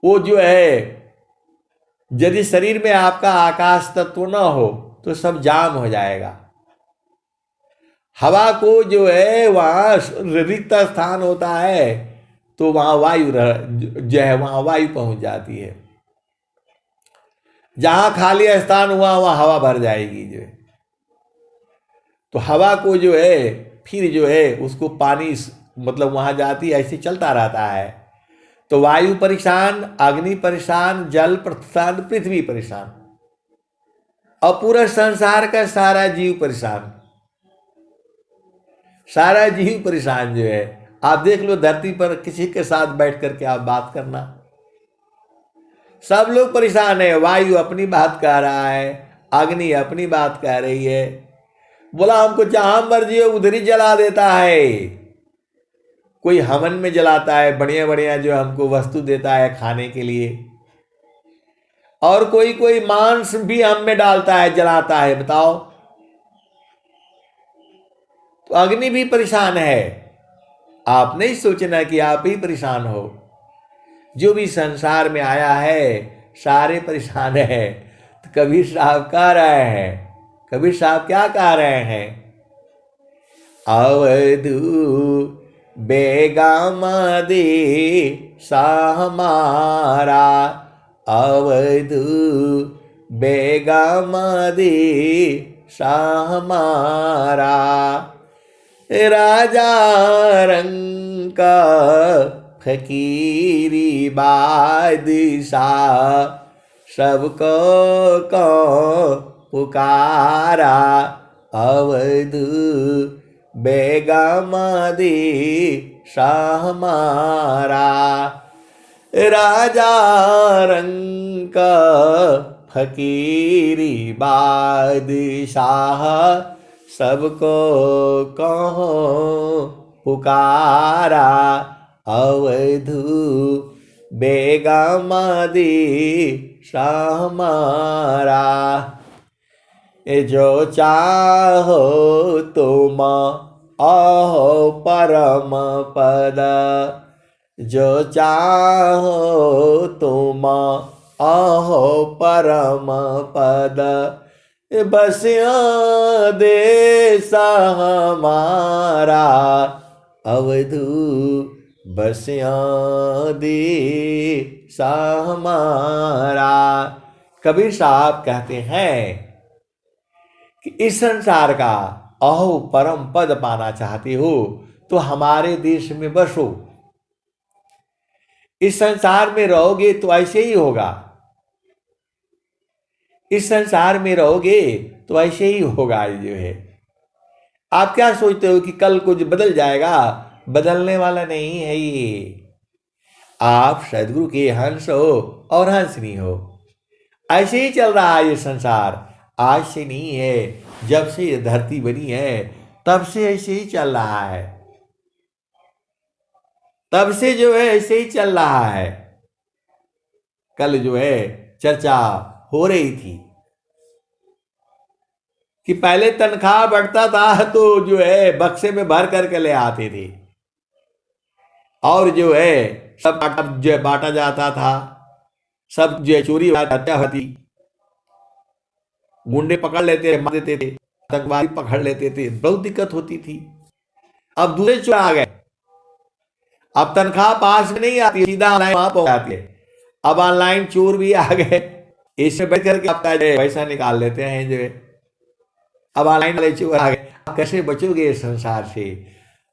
वो जो है, यदि शरीर में आपका आकाश तत्व न हो तो सब जाम हो जाएगा। हवा को जो है वहां रिक्त स्थान होता है तो वहां वायु जो है वहां वायु पहुंच जाती है। जहां खाली स्थान हुआ वहां हवा भर जाएगी जो है। तो हवा को जो है फिर जो है उसको पानी मतलब वहां जाती है, ऐसे चलता रहता है। तो वायु परेशान, अग्नि परेशान, जल परेशान, पृथ्वी परेशान, और पूरा संसार का सारा जीव परेशान। सारा जीव परेशान जो है। आप देख लो धरती पर किसी के साथ बैठ करके आप बात करना, सब लोग परेशान है। वायु अपनी बात कह रहा है, अग्नि अपनी बात कह रही है, बोला हमको जहां मर्जी हो उधर ही जला देता है। कोई हवन में जलाता है, बढ़िया बढ़िया जो हमको वस्तु देता है खाने के लिए, और कोई कोई मांस भी हम में डालता है, जलाता है। बताओ, तो अग्नि भी परेशान है। आप नहीं सोचना कि आप ही परेशान हो। जो भी संसार में आया है सारे परेशान है। तो कबीर साहब कह रहे हैं, कबीर साहब क्या कह रहे हैं? अवधू बेगामदी हमारा, अवधू बेगामदी हमारा, राजा रंग का फकीरी बादशाह, सबको को पुकारा, अवधू बेगमदी हमारा, राजा रंग का फकीरी बादशाह, सबको कहो पुकारा, अवधू बेगमदी हमारा, जो चाहो तुम अहो परम पद, जो चाहो तुम अहो परम पद, बस देश हमारा, अवधू बस देश हमारा। कबीर साहब कहते हैं कि इस संसार का अहो परम पद पाना चाहते हो तो हमारे देश में बसो। इस संसार में रहोगे तो ऐसे ही होगा, इस संसार में रहोगे तो ऐसे ही होगा। जो है आप क्या सोचते हो कि कल कुछ बदल जाएगा? बदलने वाला नहीं है ये। आप सदगुरु के हंस हो और हंसनी हो। ऐसे ही चल रहा है ये संसार, आज से नहीं है, जब से ये धरती बनी है तब से ऐसे ही चल रहा है, तब से जो है ऐसे ही चल रहा है। कल जो है चर्चा हो रही थी कि पहले तनख्वाह बढ़ता था तो जो है बक्से में भर करके ले आते थे, और जो है सब जो है बांटा जाता था, सब जो है चोरी हत्या होती, गुंडे पकड़ लेते, मार देते थे, आतंकवादी पकड़ लेते थे, बहुत दिक्कत होती थी। अब दूसरे चोर आ गए, अब तनख्वाह पास में नहीं आती, सीधा ऑनलाइन वहां पहुंच जाती है। अब ऑनलाइन चोर भी आ गए, इसमें बैठ करके आपका पैसा निकाल लेते हैं जो है। अब ऑनलाइन वाले चोर आ गए, आप कैसे बचोगे इस संसार से?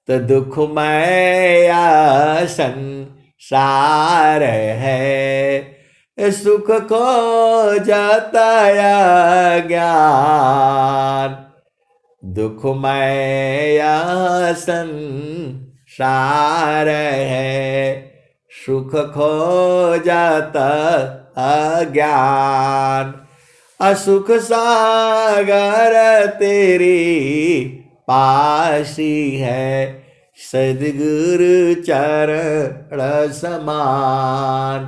तो दुखमय संसार है, सुख को जाता ज्ञान, दुखमय संसार है, सुख खो जाता अज्ञान, असुख सागर तेरी पासी है, सदगुरु चरण समान।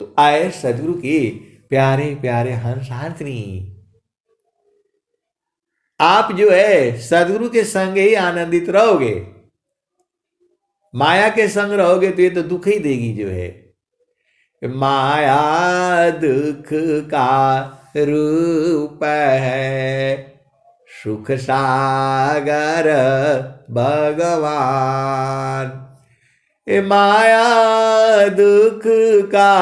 तो आए सदगुरु के प्यारे प्यारे हंसार्थनी, आप जो है सदगुरु के संग ही आनंदित रहोगे, माया के संग रहोगे तो ये तो दुख ही देगी जो है। माया दुख का रूप है, सुख सागर भगवान, माया दुख का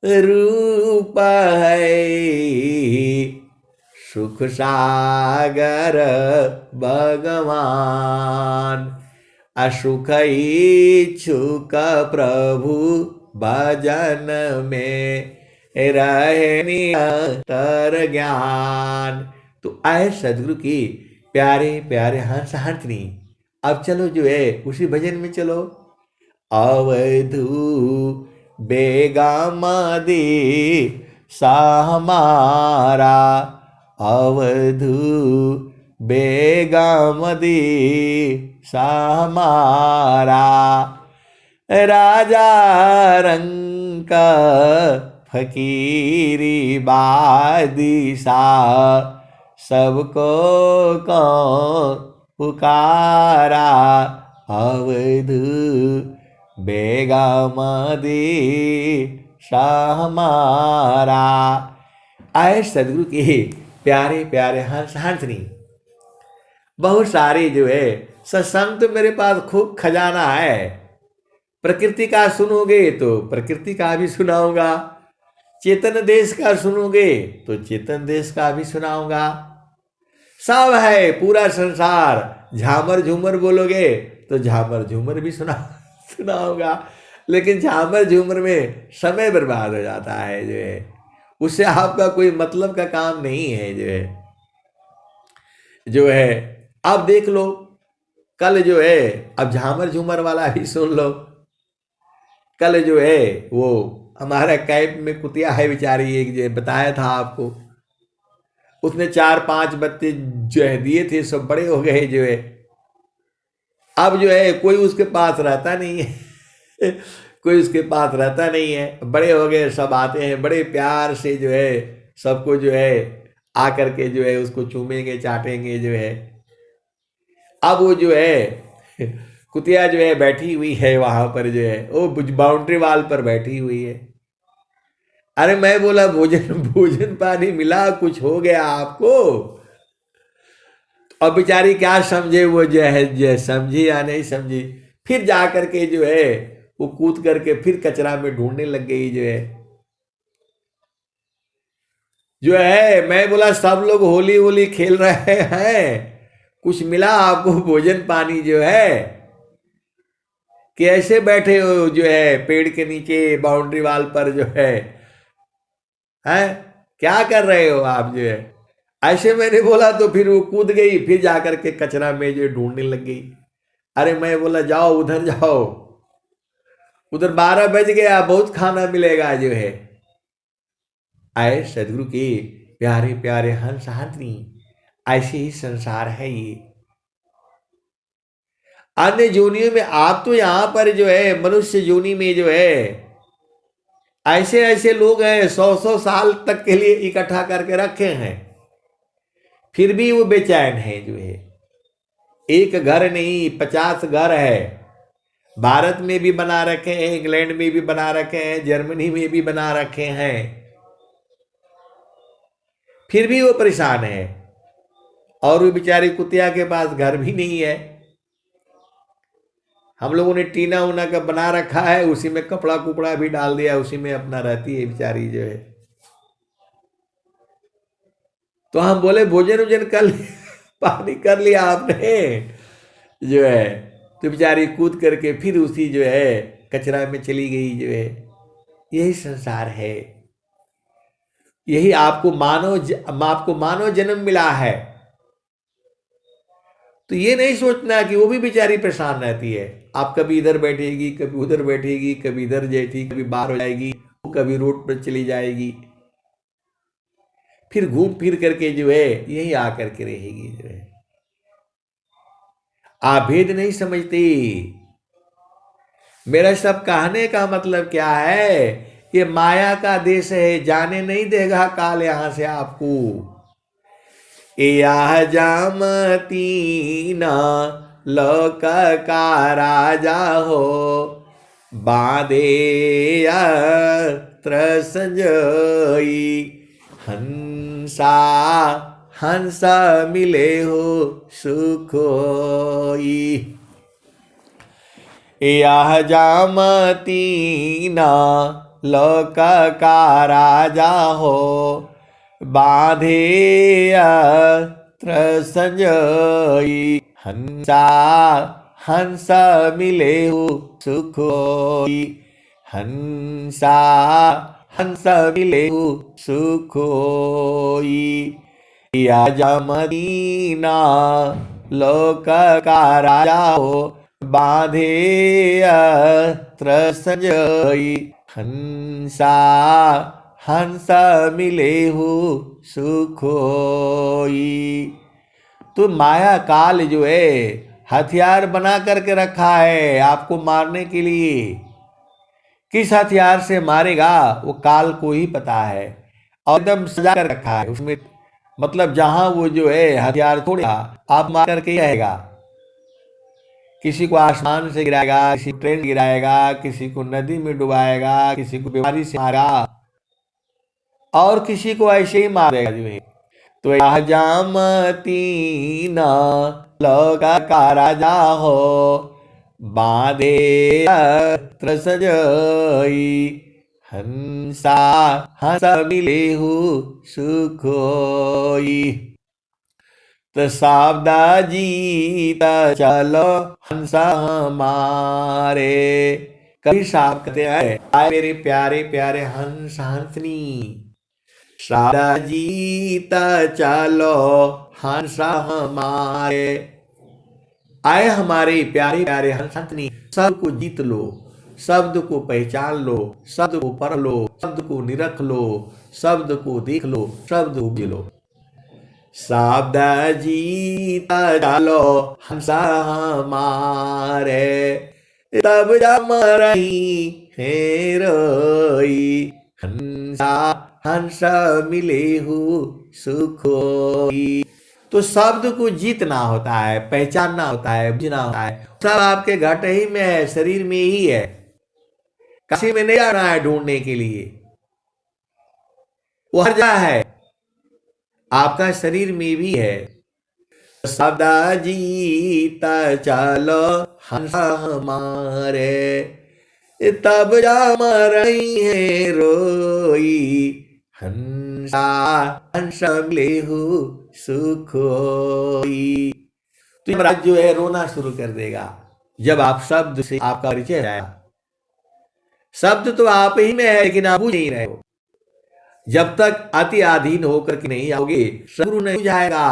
रूप है, सुख सागर भगवान, असुख इच्छुक प्रभु भजन में रहे निरंतर ज्ञान। तो आए सदगुरु की प्यारे प्यारे हंसार्थनी, अब चलो जो है उसी भजन में चलो। अवधू बेगामदी सा हमारा, अवधू बेगामदी सा हमारा, राजा रंग का फकीरी बादशाह, सबको कौन पुकारा, अवधू बेगामदी शाह हमारा। आए सदगुरु के प्यारे प्यारे हंसार्थनी, बहुत सारे जो है सत्संग तो मेरे पास खूब खजाना है। प्रकृति का सुनोगे तो प्रकृति का भी सुनाऊंगा, चेतन देश का सुनोगे तो चेतन देश का भी सुनाऊंगा, सब है पूरा संसार। झामर झूमर बोलोगे तो झामर झूमर भी सुनाऊंगा, लेकिन झामर झूमर में समय बर्बाद हो जाता है जो है, उससे आपका कोई मतलब का काम नहीं है जो है। अब देख लो, कल जो है अब झामर झूमर वाला भी सुन लो। कल जो है वो हमारा कैंप में कुतिया है बेचारी, एक जो बताया था आपको, उसने 4-5 बच्चे जो है दिए थे, सब बड़े हो गए जो है। अब जो है कोई उसके पास रहता नहीं है कोई उसके पास रहता नहीं है, बड़े हो गए, सब आते हैं बड़े प्यार से जो है, सबको जो है आकर के जो है उसको चूमेंगे चाटेंगे जो है। अब वो जो है कुतिया जो है बैठी हुई है वहां पर जो है, वो बाउंड्री वाल पर बैठी हुई है। अरे मैं बोला भोजन पानी मिला, कुछ हो गया आपको? अब बेचारी क्या समझे वो जो है, समझी या नहीं समझी, फिर जा करके जो है वो कूद करके फिर कचरा में ढूंढने लग गई जो है। मैं बोला सब लोग होली होली खेल रहे हैं, कुछ मिला आपको भोजन पानी जो है? कि ऐसे बैठे हो जो है पेड़ के नीचे बाउंड्री वाल पर जो है क्या कर रहे हो आप जो है? ऐसे मैंने बोला तो फिर वो कूद गई, फिर जाकर के कचरा में जो ढूंढने लग गई। अरे मैं बोला जाओ उधर जाओ, उधर 12 बज गया, बहुत खाना मिलेगा जो है। आए सदगुरु के प्यारे प्यारे हंसार्थनी, ऐसे ही संसार है ये। अन्य जोनियों में आप तो यहां पर जो है मनुष्य जोनी में जो है ऐसे ऐसे लोग हैं 100-100 साल तक के लिए इकट्ठा करके रखे हैं, फिर भी वो बेचैन है जो है। एक घर नहीं 50 घर है, भारत में भी बना रखे हैं, इंग्लैंड में भी बना रखे हैं, जर्मनी में भी बना रखे हैं, फिर भी वो परेशान है। और वो बेचारी कुतिया के पास घर भी नहीं है। हम लोगों ने टीना उना का बना रखा है, उसी में कपड़ा कुपड़ा भी डाल दिया, उसी में अपना रहती है बेचारी जो है। तो हम बोले भोजन वोजन कर पानी कर लिया आपने जो है, तो बेचारी कूद करके फिर उसी जो है कचरा में चली गई जो है। यही संसार है, यही आपको मानव जन्म मिला है। तो ये नहीं सोचना कि वो भी बेचारी परेशान रहती है। आप कभी इधर बैठेगी, कभी उधर बैठेगी, कभी इधर जाएगी, कभी बाहर हो जाएगी, कभी रोड पर चली जाएगी, फिर घूम फिर करके जो है यही आकर के रहेगी जो है। आप भेद नहीं समझती। मेरा सब कहने का मतलब क्या है, ये माया का देश है, जाने नहीं देगा काल यहां से आपको। या जामती न लोक का राजा हो, बांधे संजोई, हंसा हंस मिले हो सुखोई। यह जामती न लोक का राजा हो, बांधे संजोई, हंसा हंस मिले हो सुखोई, हंसा हंस मिले हो सुखोई। या जमदीना लोक का राजा हो, बांधे संजोई, हंसा हंस मिले हो सुखोई। तो माया काल जो है हथियार बना करके रखा है आपको मारने के लिए। किस हथियार से मारेगा वो काल को ही पता है, और एकदम सजा कर रखा है उसमें। मतलब जहां वो जो है हथियार छोड़ेगा आप मार करके रहेगा। किसी को आसमान से गिराएगा, किसी को ट्रेन गिराएगा, किसी को नदी में डुबाएगा, किसी को बीमारी से मारा, और किसी को ऐसे ही मारेगा जो है। तो यह जामती न लोक का राजा हो, बांधे सजोई, हंसा हंस मिले हो सुखोई। तो सावदा जीता चलो हंसा हमारे। कभी साहब कहते हैं आए मेरे प्यारे प्यारे हंस हंसनी, सावदा जीता चलो हंसा हमारे। आए हमारे प्यारे प्यारे हंस हंसनी, सबको जीत लो, शब्द को पहचान लो, शब्द को पढ़ लो, शब्द को निरख लो, शब्द को देख लो, शब्द को बुझ लो। शब्द जीता चलो हंसा हमारे, तब जम रही है रोई, हंसा हंस मिले हो सुखोई। तो शब्द को जीतना होता है, पहचानना होता है, बुझना होता है। सब आपके घट ही में है, शरीर में ही है, काशी में नहीं जाना है ढूंढने के लिए। वो हर जगह है, आपका शरीर में भी है। सदा जीता चलो हंसा हमारे, तब जाम रही है रोई, हंसा हंस मिले हो सुखोई। तो यमराज जो है रोना शुरू कर देगा जब आप शब्द से आपका परिचय आया। शब्द तो आप ही में है, लेकिन आप बुझ नहीं रहे हो। जब तक अति अधीन होकर के नहीं आओगे सगुरु नहीं बुझाएगा।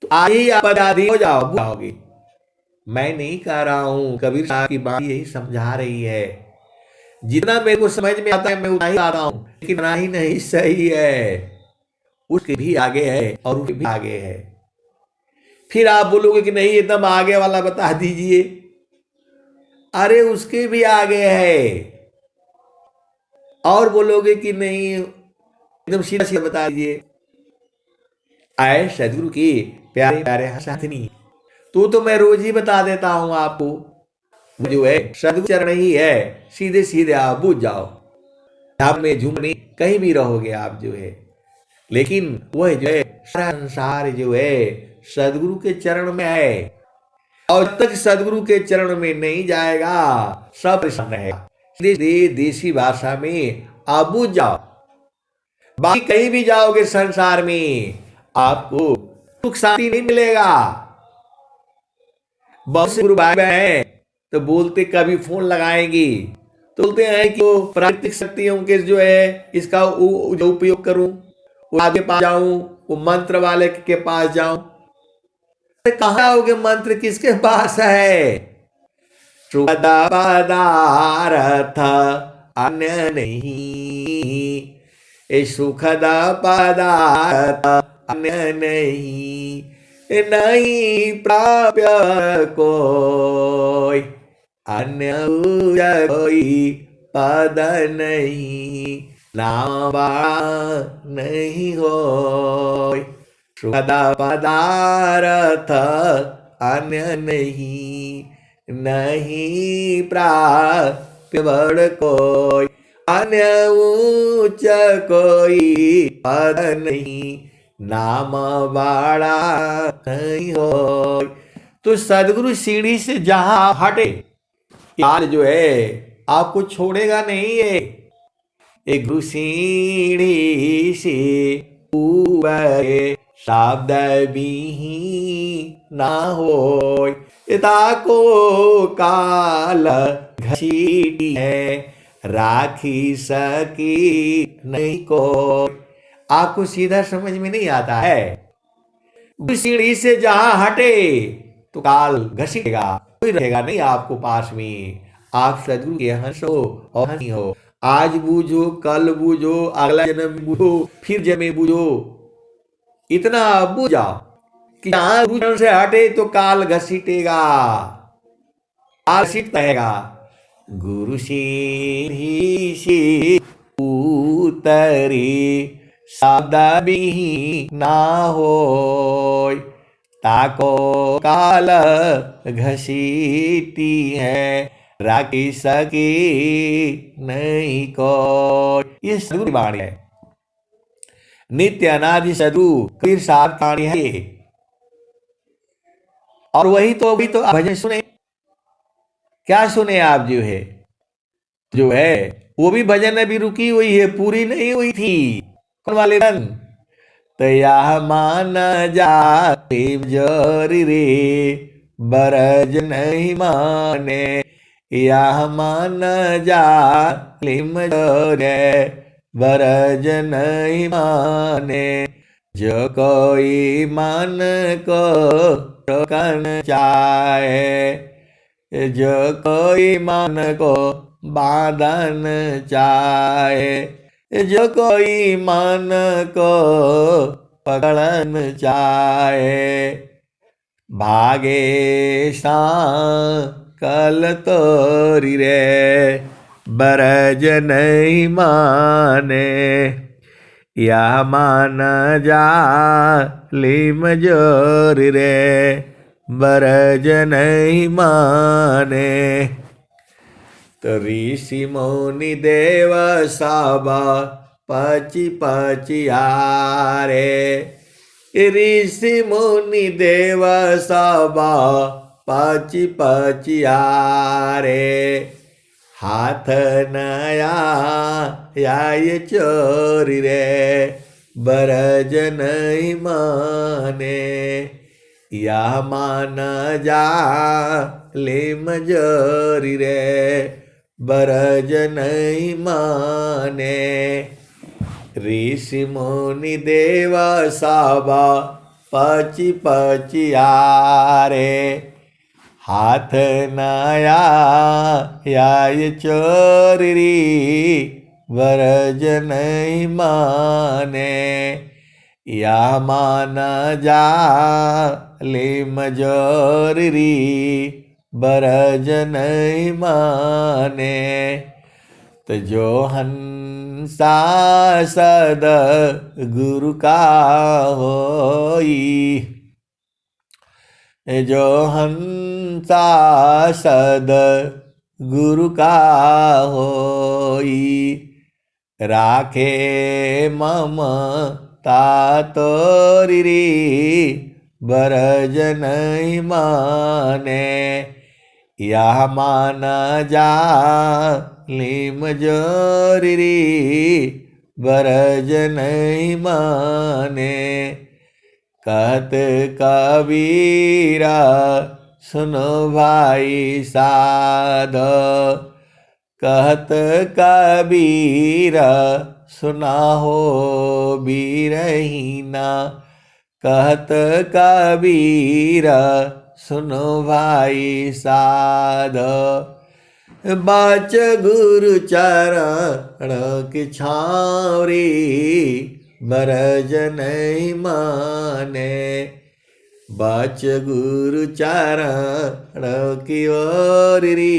तो आज ही आप अधीन हो जाओगे। मैं नहीं कह रहा हूं, कबीर साहब की बात यही समझा रही है। जितना मेरे को समझ में आता है मैं उतना ही आ रहा हूं, लेकिन ना ही नहीं सही है, उसके भी आगे है और उसके भी आगे है। फिर आप बोलोगे कि नहीं एकदम आगे वाला बता दीजिए। अरे उसके भी आगे है, और बोलोगे कि नहीं एकदम सीधा सीधा बता दीजिए। आए सदगुरु की प्यारे प्यारे साथनी, तो मैं रोज ही बता देता हूं आपको, वो जो है सदगुरु चरण ही है, सीधे सीधे आप बुझ जाओ। धाम में झूमने कहीं भी रहोगे आप जो है, लेकिन वह जो है संसार जो है सदगुरु के चरण में है, और जब तक सदगुरु के चरण में नहीं जाएगा सब परेशान रहेगा। देसी भाषा में आप बुझ जाओ। बाकी कहीं भी जाओगे संसार में आपको सुख शांति नहीं मिलेगा। बहुत से गुरु भाई बहन हैं तो बोलते कभी फोन लगाएंगी तो बोलते हैं कि वो प्राकृतिक शक्तियों के जो है इसका जो उपयोग करूं, वो आगे पास जाऊं, वो मंत्र वाले के पास जाऊं। कहाँ आओगे? मंत्र किसके पास है? पदार्थ अन्य नहीं, सुखदा पदार्थ अन्य नहीं, नहीं प्राप्य कोई अन्य कोई पद नहीं, नाम नहीं हो। सुखदा पदार्थ अन्य नहीं, नहीं प्राप्य बड़ कोई अन्य ऊंच कोई पद नहीं, नाम बाड़ा नहीं हो। तो सदगुरु सीढ़ी से जहां हटे यार जो है आपको छोड़ेगा नहीं है। एक गुरु सीढ़ी से ऊपर शब्द भी ना हो, ताको काल घसीटी है, राखी सकी नहीं को। आपको सीधा समझ में नहीं आता है। सीढ़ी से जहां हटे तो काल घसीटेगा, कोई रहेगा नहीं आपको पास में। आप सदगुरु के हंस हो और हंसी हो। आज बूझो, कल बूझो, अगला जन्म बूझो, फिर जन्म बूझो, इतना बूझ जाओ कि जहां बूझन से हटे तो काल घसीटेगा, घसीटता रहेगा। गुरु सीढ़ी से उतरी शब्द भी ना हो, ताको काल घसीटी है, राखी सकी नहीं को। ये सदगुरु वाणी है, नित्य अनादि सदगुरु कबीर साहब वाणी है। और वही तो भजन सुने, क्या सुने आप जो है वो भी भजन अभी रुकी हुई है, पूरी नहीं हुई थी। कौन वाले रंग? तया मान जा जोरी रे बरज नहीं माने, या मान जा लिम जोरे बरज नहीं माने। जो कोई मन को रोकन चाहे, जो कोई मन को बांधन चाहे, जो कोई मन को पकड़न चाहे, भागे कल तोरी रे बरज नहीं माने, या मान जा लिम जोरी रे बरज नहीं माने। तो ऋषि मुनि देव साबा पची पची आरे, ऋषि मुनि देव साबा पची पची आरे। हाथ नया या चोरी रे बरज नहीं माने, या मान जा लिम जोरी रे बरज नहीं माने। ऋषि मुनि देव साबा पची पची आरे, हाथ नया या चोरी बरज नहीं माने, या मान जा लिम जोरी बरज नहीं माने। तो जो हन सद गुरु का होई, जो हंसा सद गुरु का होई, राखे ममता तोरी री, बरज नहीं माने, यह मान जा लीम जोरी री, बरज नहीं माने। कहत कबीरा सुनो भाई साध, कहत कबीरा सुना हो बीरहीना, कहत कबीरा सुनो भाई साध, बाच गुरु चरण की छावरी, बरज नहीं माने, बाच गुरु चरण की ओर री,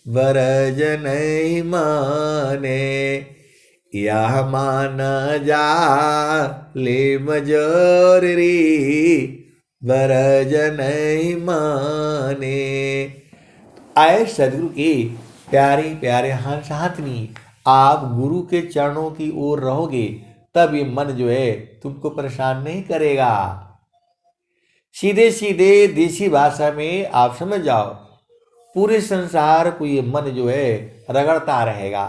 बरज नहीं माने, यह मान जा ले मजोर री, बरज नहीं माने। आए सदगुरु की प्यारे प्यारे हंस हाथनी, आप गुरु के चरणों की ओर रहोगे तब ये मन जो है तुमको परेशान नहीं करेगा। सीधे सीधे देसी भाषा में आप समझ जाओ, पूरे संसार को ये मन जो है रगड़ता रहेगा,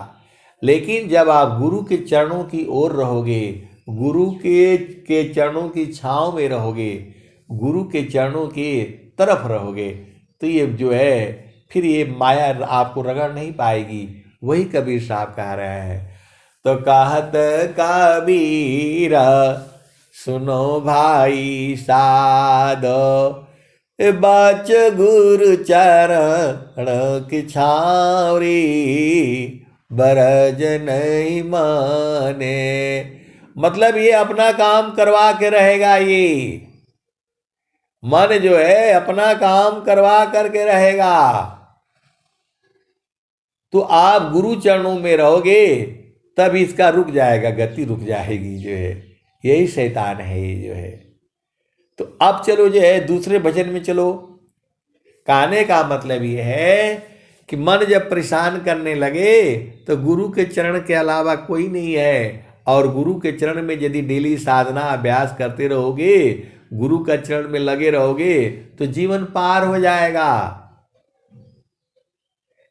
लेकिन जब आप गुरु के चरणों की ओर रहोगे, गुरु के चरणों की छांव में रहोगे, गुरु के चरणों की तरफ रहोगे, तो ये जो है फिर ये माया आपको रगड़ नहीं पाएगी। वही कबीर साहब कह रहे हैं। तो कहत कबीर सुनो भाई साध, बाच गुरु चरण की छावरी, बरज नहीं माने। मतलब ये अपना काम करवा के रहेगा, ये मन जो है अपना काम करवा करके रहेगा। तो आप गुरु चरणों में रहोगे तब इसका रुक जाएगा, गति रुक जाएगी जो है। यही शैतान है ये जो है। तो अब चलो जो है दूसरे भजन में चलो। कहने का मतलब ये है कि मन जब परेशान करने लगे तो गुरु के चरण के अलावा कोई नहीं है, और गुरु के चरण में यदि डेली साधना अभ्यास करते रहोगे, गुरु का चरण में लगे रहोगे, तो जीवन पार हो जाएगा।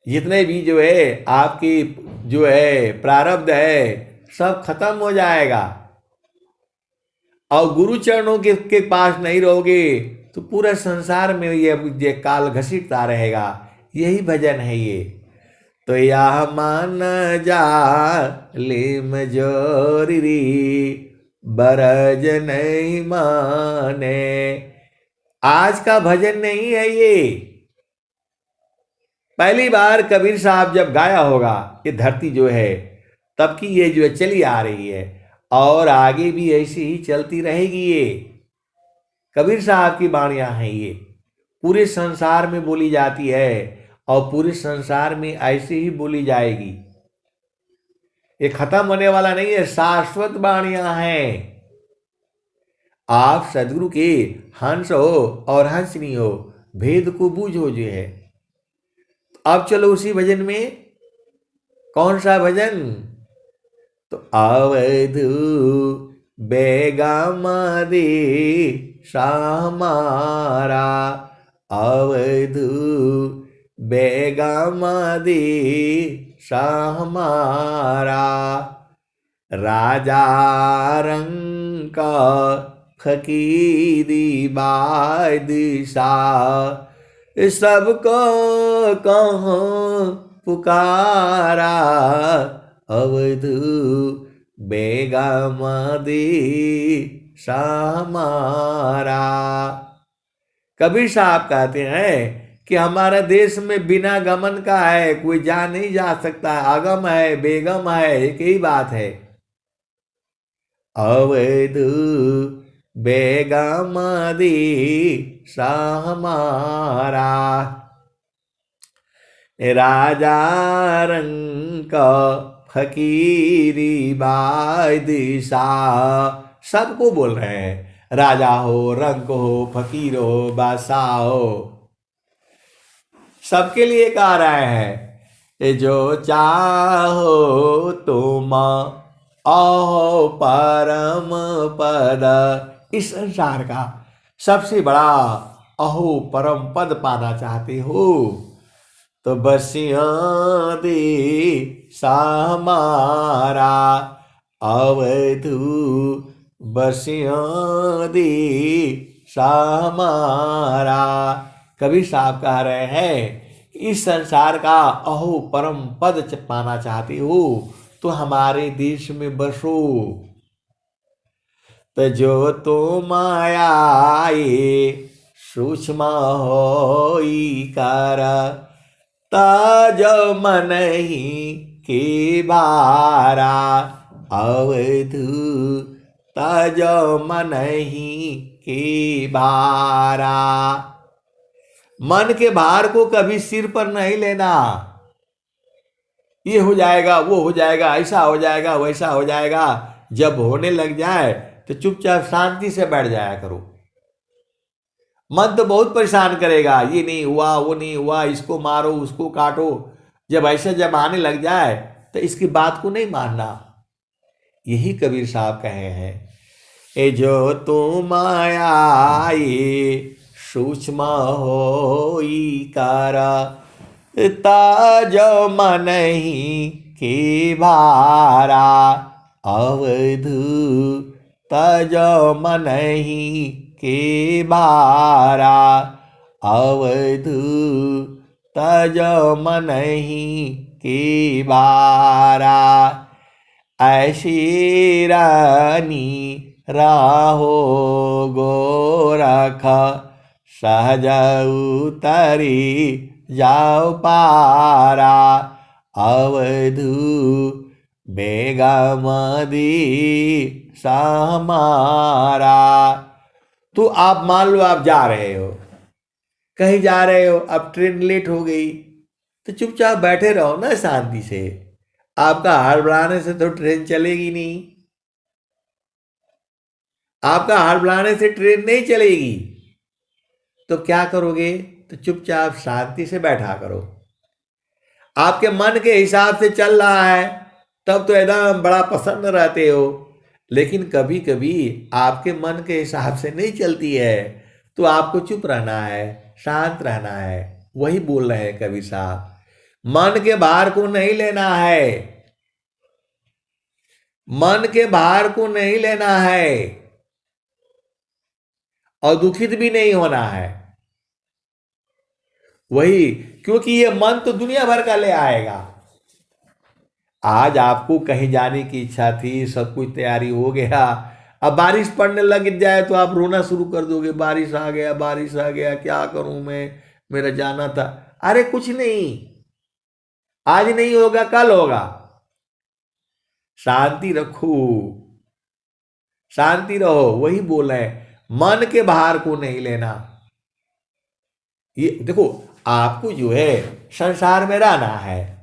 जितने भी जो है आपकी जो है प्रारब्ध है सब खत्म हो जाएगा। और गुरु चरणों के पास नहीं रहोगे तो पूरा संसार में ये काल घसीटता रहेगा। यही भजन है ये। तो यह मान जा लिम जोरी, बरज नहीं माने। आज का भजन नहीं है ये। पहली बार कबीर साहब जब गाया होगा ये धरती जो है, तब की ये जो है चली आ रही है, और आगे भी ऐसी ही चलती रहेगी। ये कबीर साहब की बाणियां हैं, ये पूरे संसार में बोली जाती है और पूरे संसार में ऐसे ही बोली जाएगी। ये खत्म होने वाला नहीं है, शाश्वत बाणियां हैं। आप सदगुरु के हंस हो और हंसनी हो, भेद को बूझो जो है। अब चलो उसी भजन में। कौन सा भजन? तो अवधू बेगमदी सामारा, अवधू बेगमदी सामारा, राजा रंग फकीरी बादशाह, सबको कहाँ पुकारा, अवधू बेगमदी सामारा। कबीर साहब कहते हैं कि हमारा देश में बिना गमन का है, कोई जा नहीं जा सकता। आगम है, बेगम है, एक ही बात है। अवधू बेगमदी सामारा, राजा रंग फकीरी बादशाह, सबको बोल रहे हैं। राजा हो, रंक हो, फकीर हो, बादशाह हो, सबके लिए गा रहे हैं। जो चाहो तुम आओ परम पद, इस संसार का सबसे बड़ा अहो परम पद पाना चाहते हो तो बसिया दे हमारा अवधू, बसिया दे हमारा। कबीर साहब कह रहे हैं इस संसार का अहो परम पद पाना चाहते हो तो हमारे देश में बसो। तो जो तो मायाए सूक्ष्म होई कर, ताज मन ही के बारा अवधू, ताज मन ही के बारा। मन के भार को कभी सिर पर नहीं लेना। ये हो जाएगा, वो हो जाएगा, ऐसा हो जाएगा, वैसा हो जाएगा। जब होने लग जाए तो चुपचाप शांति से बैठ जाया करो। मन तो बहुत परेशान करेगा, ये नहीं हुआ, वो नहीं हुआ, इसको मारो, उसको काटो। जब आने लग जाए तो इसकी बात को नहीं मानना। यही कबीर साहब कहे हैं, ए जो तुम आए सूक्ष्म होई कर, ताज मन ही के भारा अवधू, ताज मन ही के बारा अवधू, ताज मन ही के बारा। ऐसी रानी राहो गोरख, सहज उतरी जाओ पारा अवधू, बेगम दी समारा। तो आप मान लो आप जा रहे हो, कहीं जा रहे हो, अब ट्रेन लेट हो गई तो चुपचाप बैठे रहो ना शांति से। आपका हड़बड़ाने से तो ट्रेन चलेगी नहीं, आपका हड़बड़ाने से ट्रेन नहीं चलेगी। तो क्या करोगे? तो चुपचाप शांति से बैठा करो। आपके मन के हिसाब से चल रहा है तब तो एकदम बड़ा प्रसन्न रहते हो, लेकिन कभी कभी आपके मन के हिसाब से नहीं चलती है तो आपको चुप रहना है, शांत रहना है। वही बोल रहे हैं कबीर साहब, मन के भार को नहीं लेना है, मन के भार को नहीं लेना है और दुखित भी नहीं होना है। वही, क्योंकि ये मन तो दुनिया भर का ले आएगा। आज आपको कहीं जाने की इच्छा थी, सब कुछ तैयारी हो गया, अब बारिश पड़ने लग जाए तो आप रोना शुरू कर दोगे, बारिश आ गया, बारिश आ गया, क्या करूं मैं, मेरा जाना था। अरे कुछ नहीं, आज नहीं होगा कल होगा। शांति रखो, शांति रहो। वही बोल रहे हैं, मन के भार को नहीं लेना। ये देखो, आपको जो है संसार में रहना है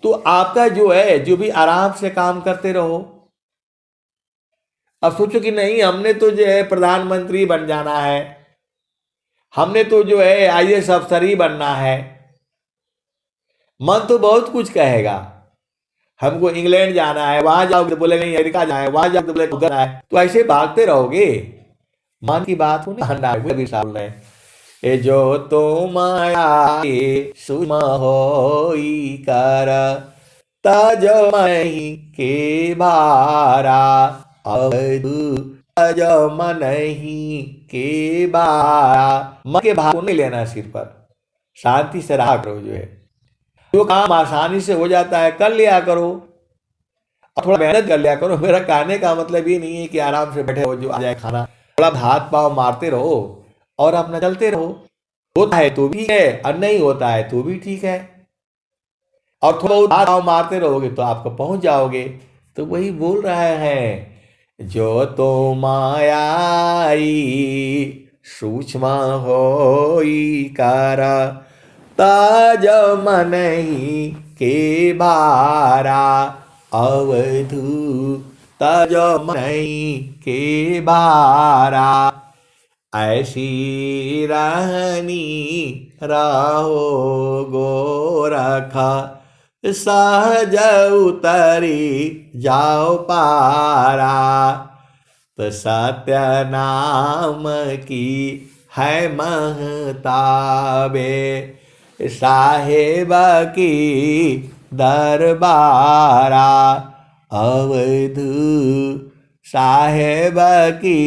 तो आपका जो है, जो भी आराम से काम करते रहो। अब सोचो कि नहीं हमने तो जो है प्रधानमंत्री बन जाना है, हमने तो जो है आईएएस अफसर ही बनना है। मन तो बहुत कुछ कहेगा, हमको इंग्लैंड जाना है, वहां जाओगे तो बोलेगा अमेरिका जाना है, वहां जाओगे तो बोलेगा उधर है। तो ऐसे भागते रहोगे, मन की बात को नहीं मानना है। ए जो तुम आए सूक्ष्म होई कर, ताज मही के भारा अवधू, ताज मन ही के बारा। मन के भार को नहीं लेना सिर पर, शांति से रहा करो। जो है जो काम आसानी से हो जाता है कर लिया करो, और थोड़ा मेहनत कर लिया करो। मेरा कहने का मतलब ये नहीं है कि आराम से बैठे हो, जो आ जाए खाना, थोड़ा हाथ पाँव मारते रहो और अपना चलते रहो। होता है तो भी है और नहीं होता है तो भी ठीक है, और थोड़ा हाथ पाँव मारते रहोगे तो आपको पहुंच जाओगे। तो वही बोल रहे हैं, जो तो मायाई सूक्ष्म होई कर, ताज मन ही के बारा अवधू तजो नहीं के बारा ऐसी रहनी रहो गोरख सहज उतरी जाओ पारा तो सत्य नाम की है महताबे साहेब की दरबारा अवधू साहेब की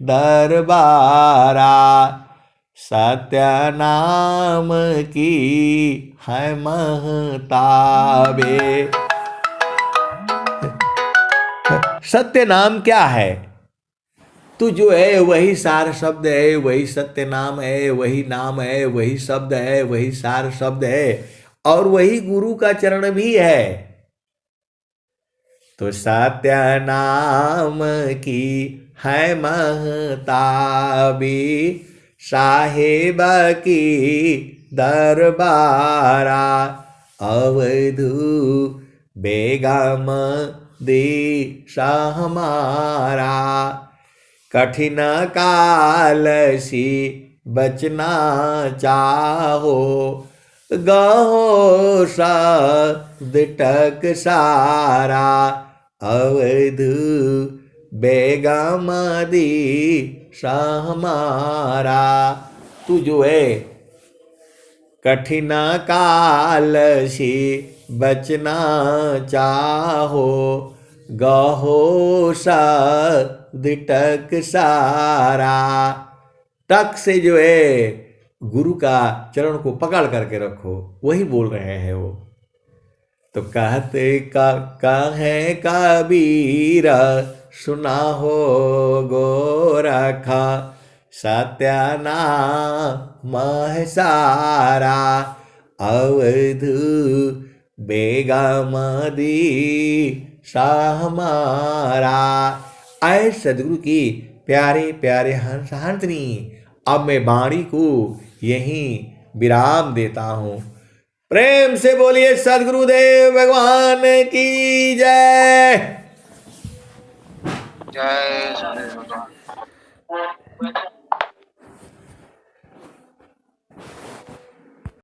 दरबारा सत्य नाम की है महताबे। सत्य नाम क्या है? तू जो है वही सार शब्द है, वही सत्य नाम है, वही नाम है, वही शब्द है, वही सार शब्द है और वही गुरु का चरण भी है। तो सत्य नाम की है महताबी साहेब की दरबारा अवधू बेगम देशा हमारा कठिन काल सी बचना चाहो गहो सदटक सारा अवधू बेगम देशा हमारा। तू जो है कठिन काल से बचना चाहो गहो सदटक सारा। टक से जो है गुरु का चरण को पकड़ करके रखो, वही बोल रहे हैं वो। तो कहते कहे कबीर सुना हो गोरखा सत्य नाम है सारा अवधू बेगम देशा हमारा। आए सदगुरु की प्यारे प्यारे हंस हंसनी, अब मैं वाणी को यहीं विराम देता हूँ। प्रेम से बोलिए सदगुरुदेव भगवान की जय। जय सद्गुरु।